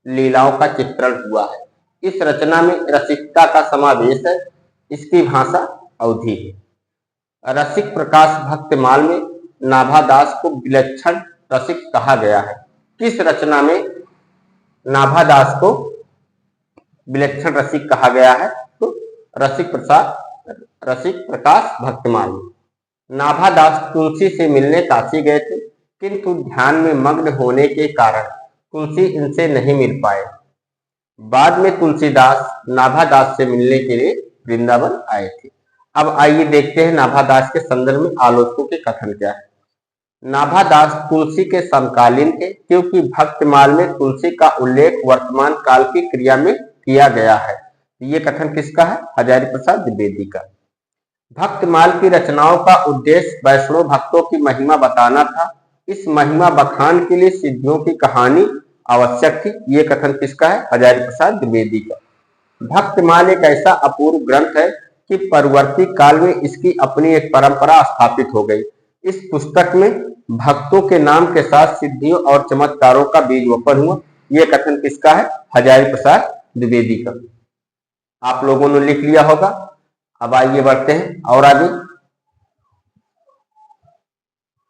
S1: लीलाओं का चित्रण हुआ है। इस रचना में रसिकता का समावेश है। इसकी भाषा अवधी है। रसिक प्रकाश भक्तमाल में नाभादास को विलक्षण रसिक कहा गया है। किस रचना में नाभादास को विलक्षण रसिक कहा गया है? तो रसिक प्रकाश भक्तमाल में। नाभादास तुलसी से मिलने काशी गए थे, किंतु ध्यान में मग्न होने के कारण तुलसी इनसे नहीं मिल पाए। बाद में तुलसीदास नाभादास से मिलने के लिए वृंदावन आए थे। अब आइए देखते हैं नाभादास के संदर्भ में आलोचकों के कथन क्या है। नाभादास तुलसी के समकालीन थे, क्योंकि भक्तमाल में तुलसी का उल्लेख वर्तमान काल की क्रिया में किया गया है। ये कथन किसका है? हजारी प्रसाद द्विवेदी का। भक्तमाल की रचनाओं का उद्देश्य वैष्णव भक्तों की महिमा बताना था। इस महिमा बखान के लिए सिद्धियों की कहानी आवश्यक थी। ये कथन किसका है? हजारी प्रसाद द्विवेदी का। भक्तमाल एक ऐसा अपूर्व ग्रंथ है कि परवर्ती काल में इसकी अपनी एक परंपरा स्थापित हो गई। इस पुस्तक में भक्तों के नाम के साथ सिद्धियों और चमत्कारों का बीज वपन हुआ। ये कथन किसका है? हजारी प्रसाद द्विवेदी का। आप लोगों ने लिख लिया होगा। अब आइए बढ़ते हैं और आगे।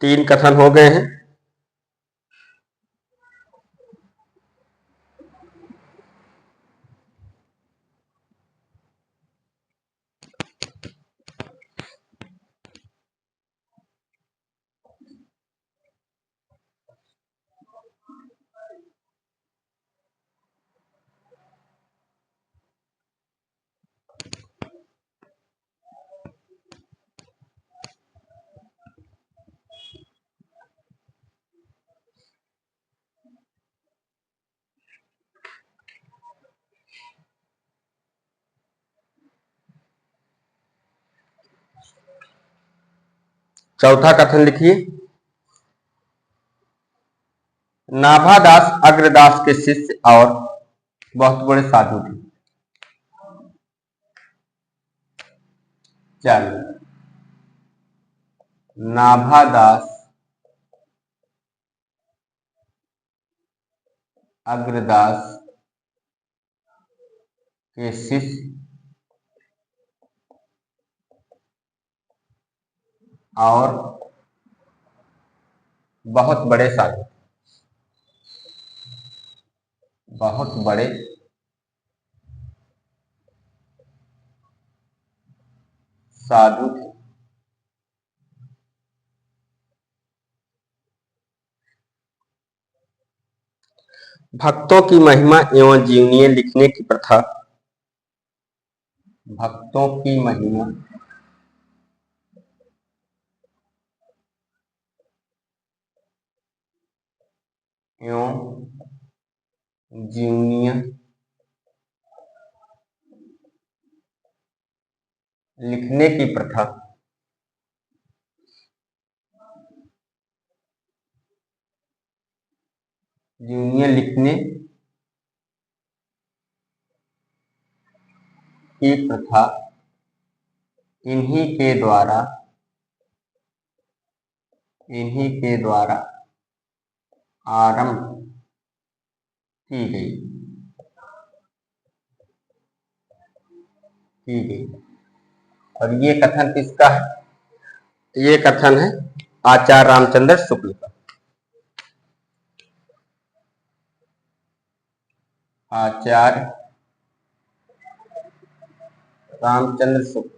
S1: 3 कथन हो गए हैं। चौथा कथन लिखिए। नाभादास अग्रदास के शिष्य और बहुत बड़े साधु थे। चलिए, नाभादास अग्रदास के शिष्य और बहुत बड़े साधु, बहुत बड़े साधु थे। भक्तों की महिमा एवं जीवनीय लिखने की प्रथा, भक्तों की महिमा एवं जीवनीय लिखने की प्रथा जीवनीय लिखने की प्रथा इन्हीं के द्वारा आरंभ की गई। और ये कथन किसका है? ये कथन है आचार्य रामचंद्र शुक्ल का। आचार्य रामचंद्र शुक्ल।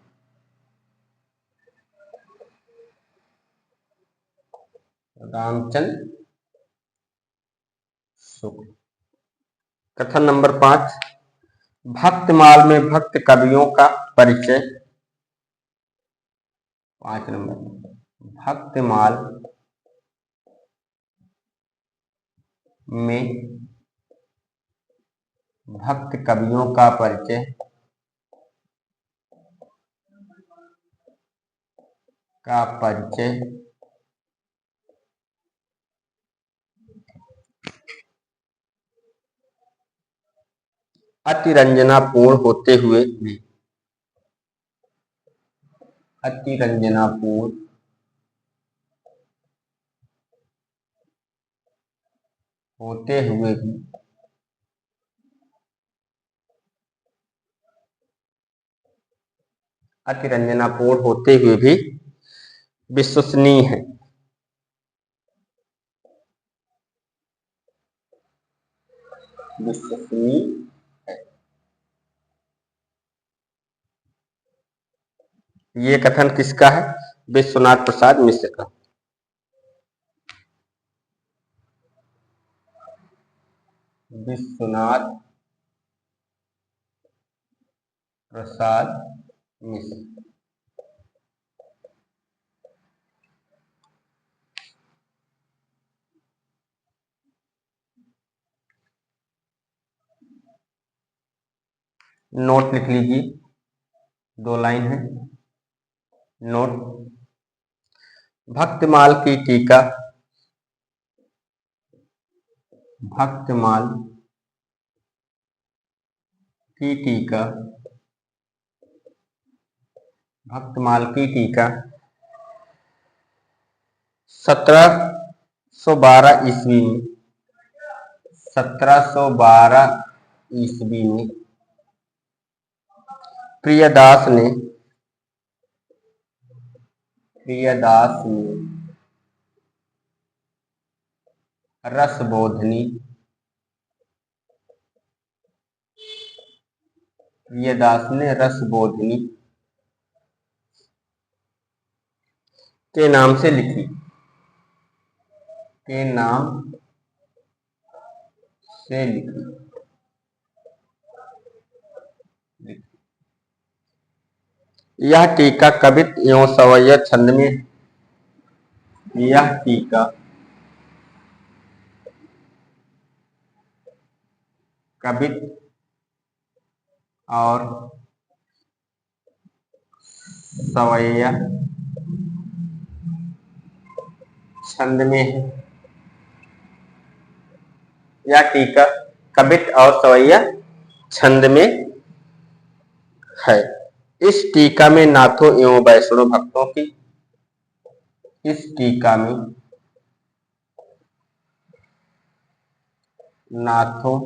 S1: रामचंद्र शुक्ल। कथन नंबर 5, भक्तमाल में भक्त कवियों का परिचय। 5 नंबर, भक्तमाल में भक्त कवियों का परिचय। अतिरंजनापूर्ण होते हुए भी। अतिरंजनापूर्ण होते हुए भी अतिरंजनापूर्ण होते हुए भी विश्वसनीय है। विश्वसनीय है। ये कथन किसका है? विश्वनाथ प्रसाद मिश्र का। विश्वनाथ प्रसाद मिश्र। नोट लिख लीजिए, 2 लाइन है नोट। भक्तमाल की टीका। भक्तमाल की टीका। भक्तमाल की टीका 1712 ईस्वी में 1712 ईस्वी में प्रियदास ने रसबोधनी के नाम से लिखी। यह टीका कवित्त एवं सवैया छंद में। यह टीका कवित्त और सवैया छंद में है। यह टीका कवित्त और सवैया छंद में है। इस टीका में नाथों एवं वैष्णव भक्तों की। इस टीका में नाथों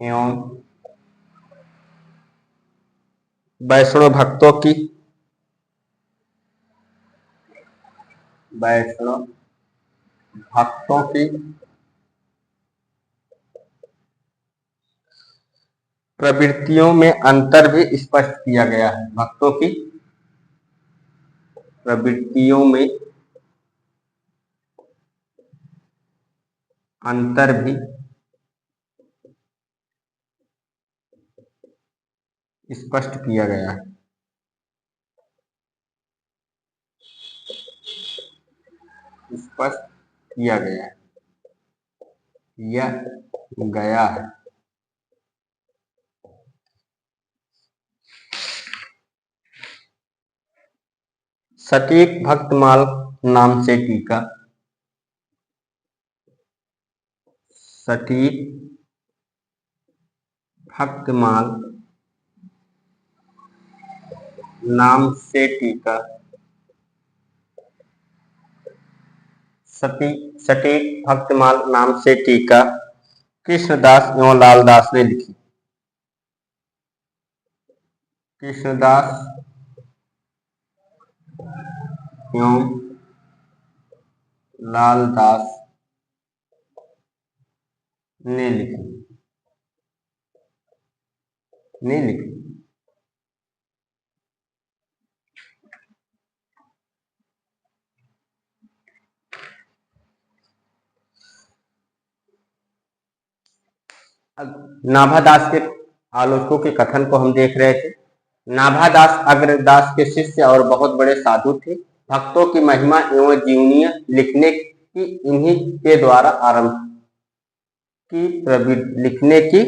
S1: एवं वैष्णव भक्तों की प्रवृत्तियों में अंतर भी स्पष्ट किया गया है। भक्तों की प्रवृत्तियों में अंतर भी स्पष्ट किया गया है। सटीक भक्तमाल नाम से टीका। सटीक भक्तमाल नाम से टीका। सटीक भक्तमाल नाम से टीका कृष्णदास एवं लालदास ने लिखी। कृष्णदास एवं लालदास ने लिखी। नहीं लिखी। नाभादास के आलोचकों के कथन को हम देख रहे थे। नाभादास अग्रदास के शिष्य और बहुत बड़े साधु थे। भक्तों की महिमा एवं जीवनीय लिखने की इन्हीं के द्वारा आरंभ की लिखने की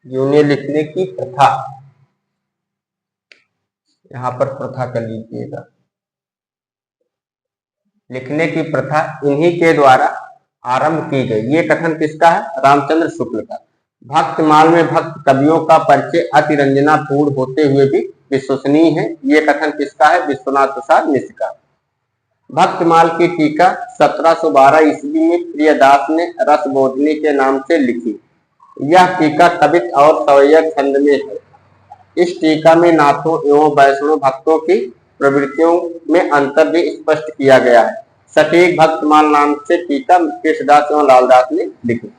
S1: जीवनीय लिखने की प्रथा, यहाँ पर प्रथा कर लीजिएगा, लिखने की प्रथा इन्हीं के द्वारा आरंभ की गई। ये कथन किसका है? रामचंद्र शुक्ल का। भक्तमाल में भक्त कवियों का परिचय अतिरंजनापूर्ण होते हुए भी विश्वसनीय है। ये कथन किसका है? विश्वनाथ प्रसाद मिश्र का। भक्तमाल की टीका 1712 ईस्वी में प्रियदास ने रसबोधिनी के नाम से लिखी। यह टीका कवित और सवैयक छंद में है। इस टीका में नाथों एवं वैष्णव भक्तों की प्रवृत्तियों में अंतर भी स्पष्ट किया गया है। सटीक भक्तमाल नाम से टीका कृष्णदास एवं लालदास ने लिखी।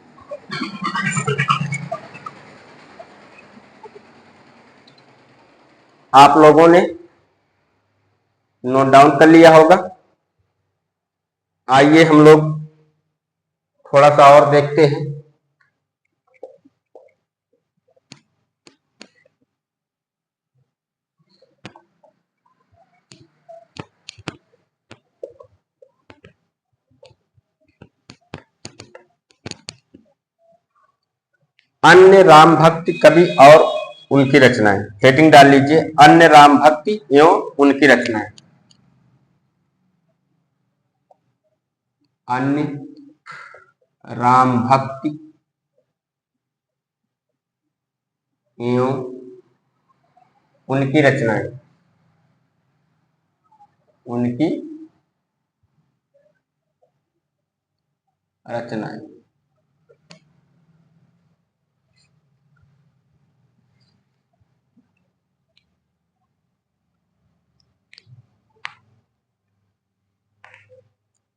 S1: आप लोगों ने नोट डाउन कर लिया होगा। आइए हम लोग थोड़ा सा और देखते हैं। अन्य राम भक्ति कवि और उनकी रचनाएं, हेडिंग डाल लीजिए, अन्य राम भक्ति एवं उनकी रचनाएं। अन्य राम भक्ति एवं उनकी रचनाएं, उनकी रचनाएं।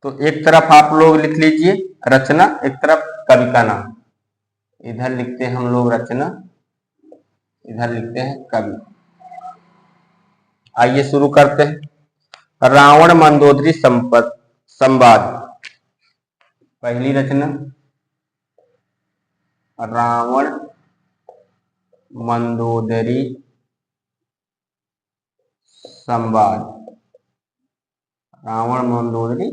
S1: तो एक तरफ आप लोग लिख लीजिए रचना, एक तरफ कवि का नाम। इधर लिखते हैं हम लोग रचना, इधर लिखते हैं कवि। आइए शुरू करते हैं। रावण मंदोदरी संवाद, पहली रचना रावण मंदोदरी संवाद। रावण मंदोदरी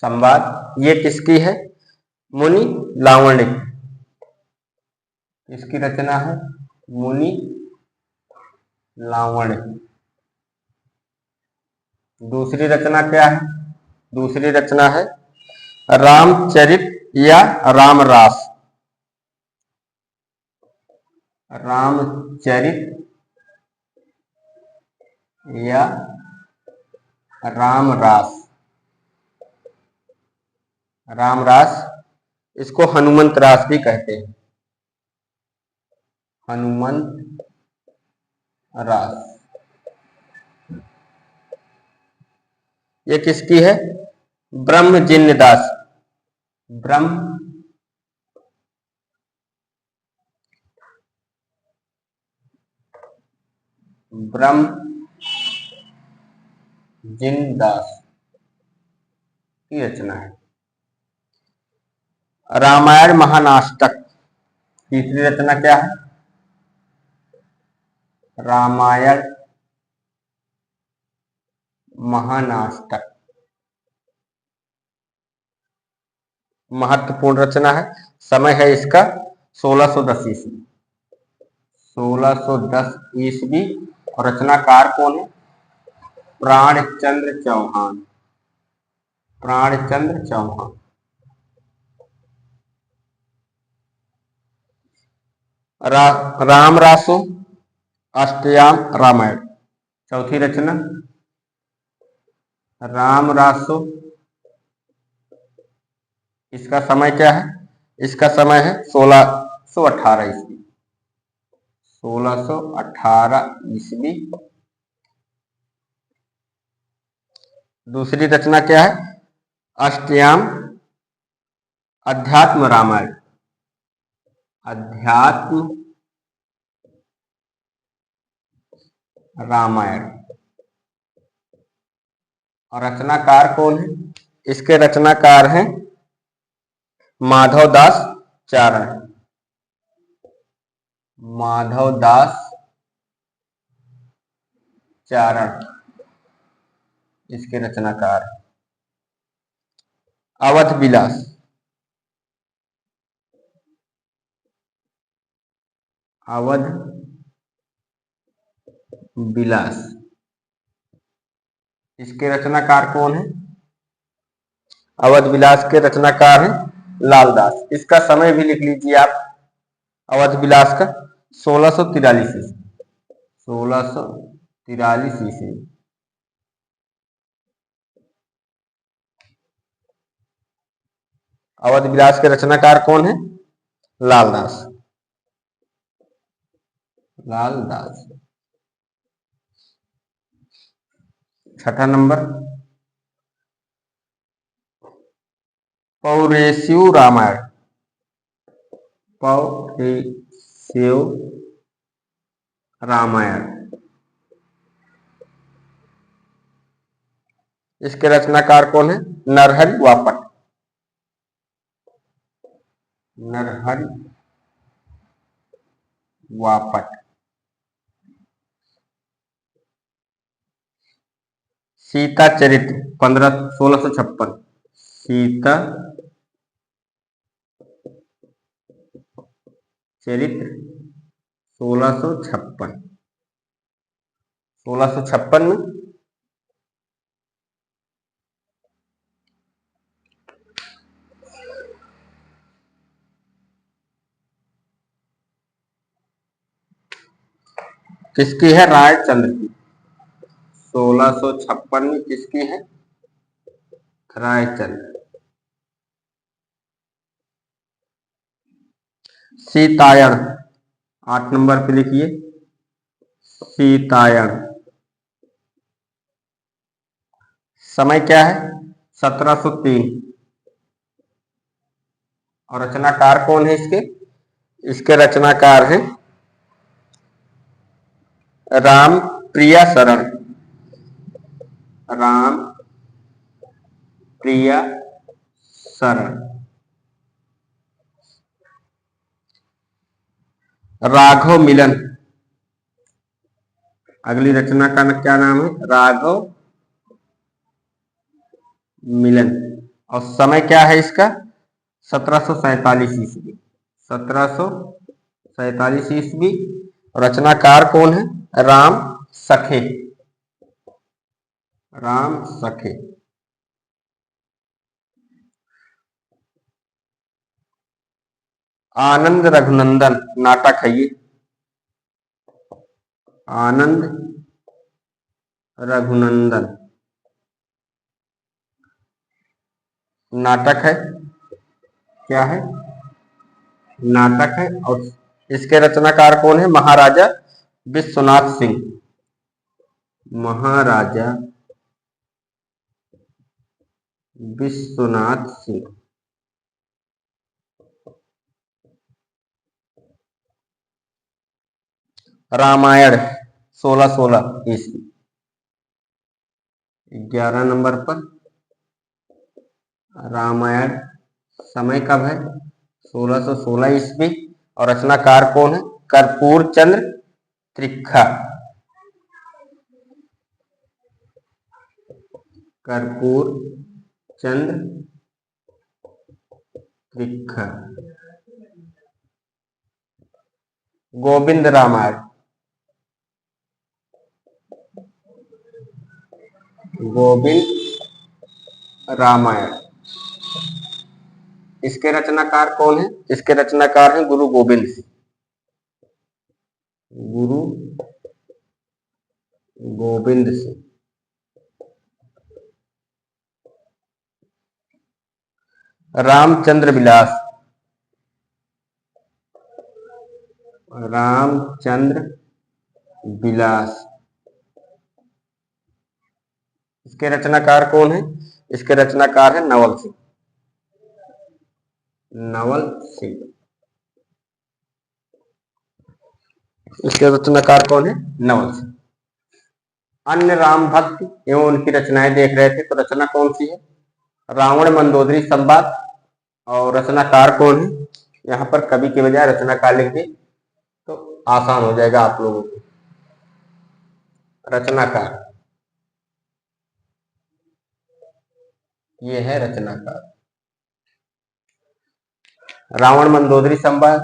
S1: संवाद ये किसकी है? मुनि लावण्य। इसकी रचना है मुनि लावण्य। दूसरी रचना क्या है? दूसरी रचना है रामचरित या रामरास। रामचरित या रामरास। रामरास, इसको हनुमंत रास भी कहते हैं, हनुमंत रास। ये किसकी है? ब्रह्मजिन्य दास। ब्रह्मजिन्य दास की रचना है। रामायण महानाष्टक, तीसरी रचना क्या है? रामायण महानाष्टक, महत्वपूर्ण रचना है। समय है इसका 1610 ईस्वी। 1610 ईस्वी। और रचनाकार कौन है? प्राणचंद्र चौहान। प्राणचंद्र चौहान। रामरासो अष्टयाम रामायण, चौथी रचना रामरासो। इसका समय क्या है? इसका समय है 1618 ईस्वी। 1618 ईस्वी। दूसरी रचना क्या है? अष्टयाम अध्यात्म रामायण, अध्यात्म रामायण। और रचनाकार कौन है? इसके रचनाकार हैं माधवदास चारण, माधवदास चारण इसके रचनाकार। अवध विलास, अवध विलास इसके रचनाकार कौन है? अवध विलास के रचनाकार हैं लालदास। इसका समय भी लिख लीजिए आप अवध विलास का, 1643 ईस्वी, 1643 ईस्वी। अवध विलास के रचनाकार कौन है? लालदास, लालदास। छठा नंबर, पौरेस्यु रामायण, पौरेस्यु रामायण इसके रचनाकार कौन है? नरहरि वापट, नरहरि वापट। सीता चरित्र 1656, सीता चरित्र 1656, 1656 में किसकी है? रायचंद्र की। 1656 में किसकी है? रायचंद्र। सीतायन 8 नंबर पे लिखिए, सीतायन। समय क्या है? 1703। और रचनाकार कौन है इसके? इसके रचनाकार हैं राम प्रिया शरण, राम प्रिया शरण। राघव मिलन, अगली रचना का क्या नाम है? राघव मिलन। और समय क्या है इसका? 1747 ईस्वी, 1747 ईस्वी। रचनाकार कौन है? राम सखे, राम सखे। आनंद रघुनंदन नाटक है ये, आनंद रघुनंदन नाटक है। क्या है? नाटक है। और इसके रचनाकार कौन है? महाराजा विश्वनाथ सिंह, महाराजा विश्वनाथ सिंह। रामायण 1616 ईस्वी। 11 नंबर पर रामायण, समय कब है? 1616 ईस्वी। और रचनाकार कौन है? कर्पूर चंद्र त्रिखा, कर्पूर चंद्र त्रिखा। गोविंद रामायण, गोविंद रामायण इसके रचनाकार कौन है? इसके रचनाकार हैं गुरु गोविंद सिंह, गुरु गोविंद सिंह। रामचंद्र विलास, रामचंद्र विलास इसके रचनाकार कौन है? इसके रचनाकार है नवल सिंह, नवल सिंह। इसके रचनाकार कौन है? नवल सिंह। अन्य राम भक्त एवं उनकी रचनाएं देख रहे थे, तो रचना कौन सी है? रावण मंदोदरी संवाद। और रचनाकार कौन है? यहाँ पर कवि के बजाय रचनाकार लिख दे तो आसान हो जाएगा आप लोगों को। रचनाकार, ये है रचनाकार। रावण मंदोदरी संवाद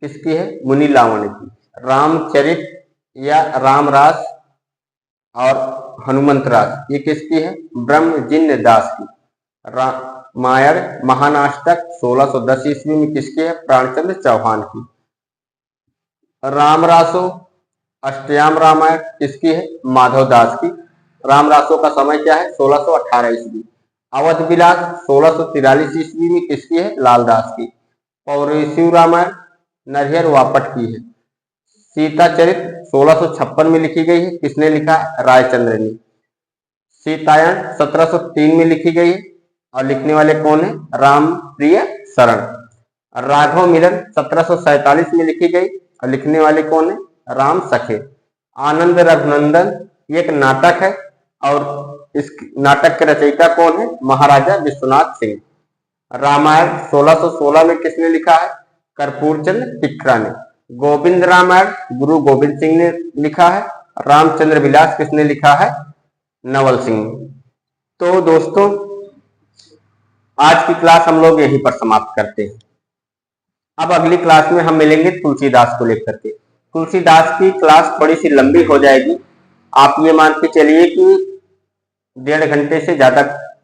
S1: किसकी है? मुनि लावण्य की। रामचरित या रामरास और हनुमंत रास ये किसकी है? ब्रह्मजिन दास की। रामायण महानाष्टक 1610 ईस्वी में किसकी है? प्राणचंद्र चौहान की। रामरासो अष्टयाम रामायण किसकी है? माधव दास की। रामरासो का समय क्या है? 1618 ईस्वी। अवध विलास 1643 ईस्वी में किसकी है? लालदास की। पौरुषी रामायण नरिहर वापट की है। सीता चरित 1656 में लिखी गई है, किसने लिखा? रायचंद्र ने। सीतायन 1703 में लिखी गई है और लिखने वाले कौन है? रामप्रिय शरण। राघव मिलन 1747 में लिखी गई और लिखने वाले कौन है? राम सखे। आनंद रघुनंदन ये एक नाटक है और इस नाटक के रचयिता कौन है? महाराजा विश्वनाथ सिंह। रामायण 1616 में किसने लिखा है? कर्पूर चंद टिकरा ने। गोविंद रामायण गुरु गोविंद सिंह ने लिखा है। रामचंद्र विलास किसने लिखा है? नवल सिंह। तो दोस्तों आज की क्लास हम लोग यहीं पर समाप्त करते हैं। अब अगली क्लास में हम मिलेंगे तुलसीदास को लेकर के। तुलसीदास की क्लास थोड़ी सी लंबी हो जाएगी, आप ये मान के चलिए कि 1.5 घंटे से ज्यादा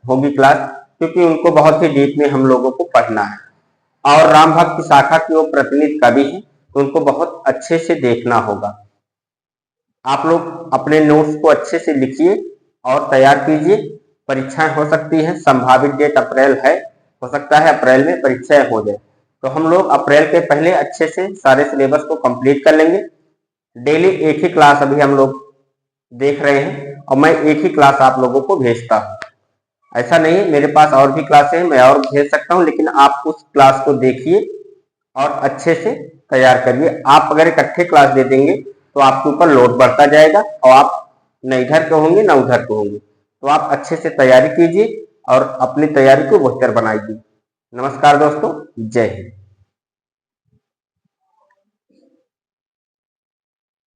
S1: होगी क्लास, क्योंकि उनको बहुत ही डीप में हम लोगों को पढ़ना है और राम भक्त की शाखा की वो प्रतिनिधि कवि है, तो उनको बहुत अच्छे से देखना होगा। आप लोग अपने नोट्स को अच्छे से लिखिए और तैयार कीजिए। परीक्षाएं हो सकती हैं, संभावित डेट अप्रैल है, हो सकता है अप्रैल में परीक्षाएं हो जाए, तो हम लोग अप्रैल के पहले अच्छे से सारे सिलेबस को कंप्लीट कर लेंगे। डेली एक ही क्लास अभी हम लोग देख रहे हैं और मैं एक ही क्लास आप लोगों को भेजता हूँ। ऐसा नहीं है, मेरे पास और भी क्लासें हैं, मैं और भेज सकता हूँ, लेकिन आप उस क्लास को देखिए और अच्छे से तैयार करिए। आप अगर इकट्ठे क्लास दे देंगे तो आपके ऊपर लोड बढ़ता जाएगा और आप न इधर के होंगे न उधर के होंगे। तो आप अच्छे से तैयारी कीजिए और अपनी तैयारी को बेहतर बनाइए। नमस्कार दोस्तों, जय हिंद।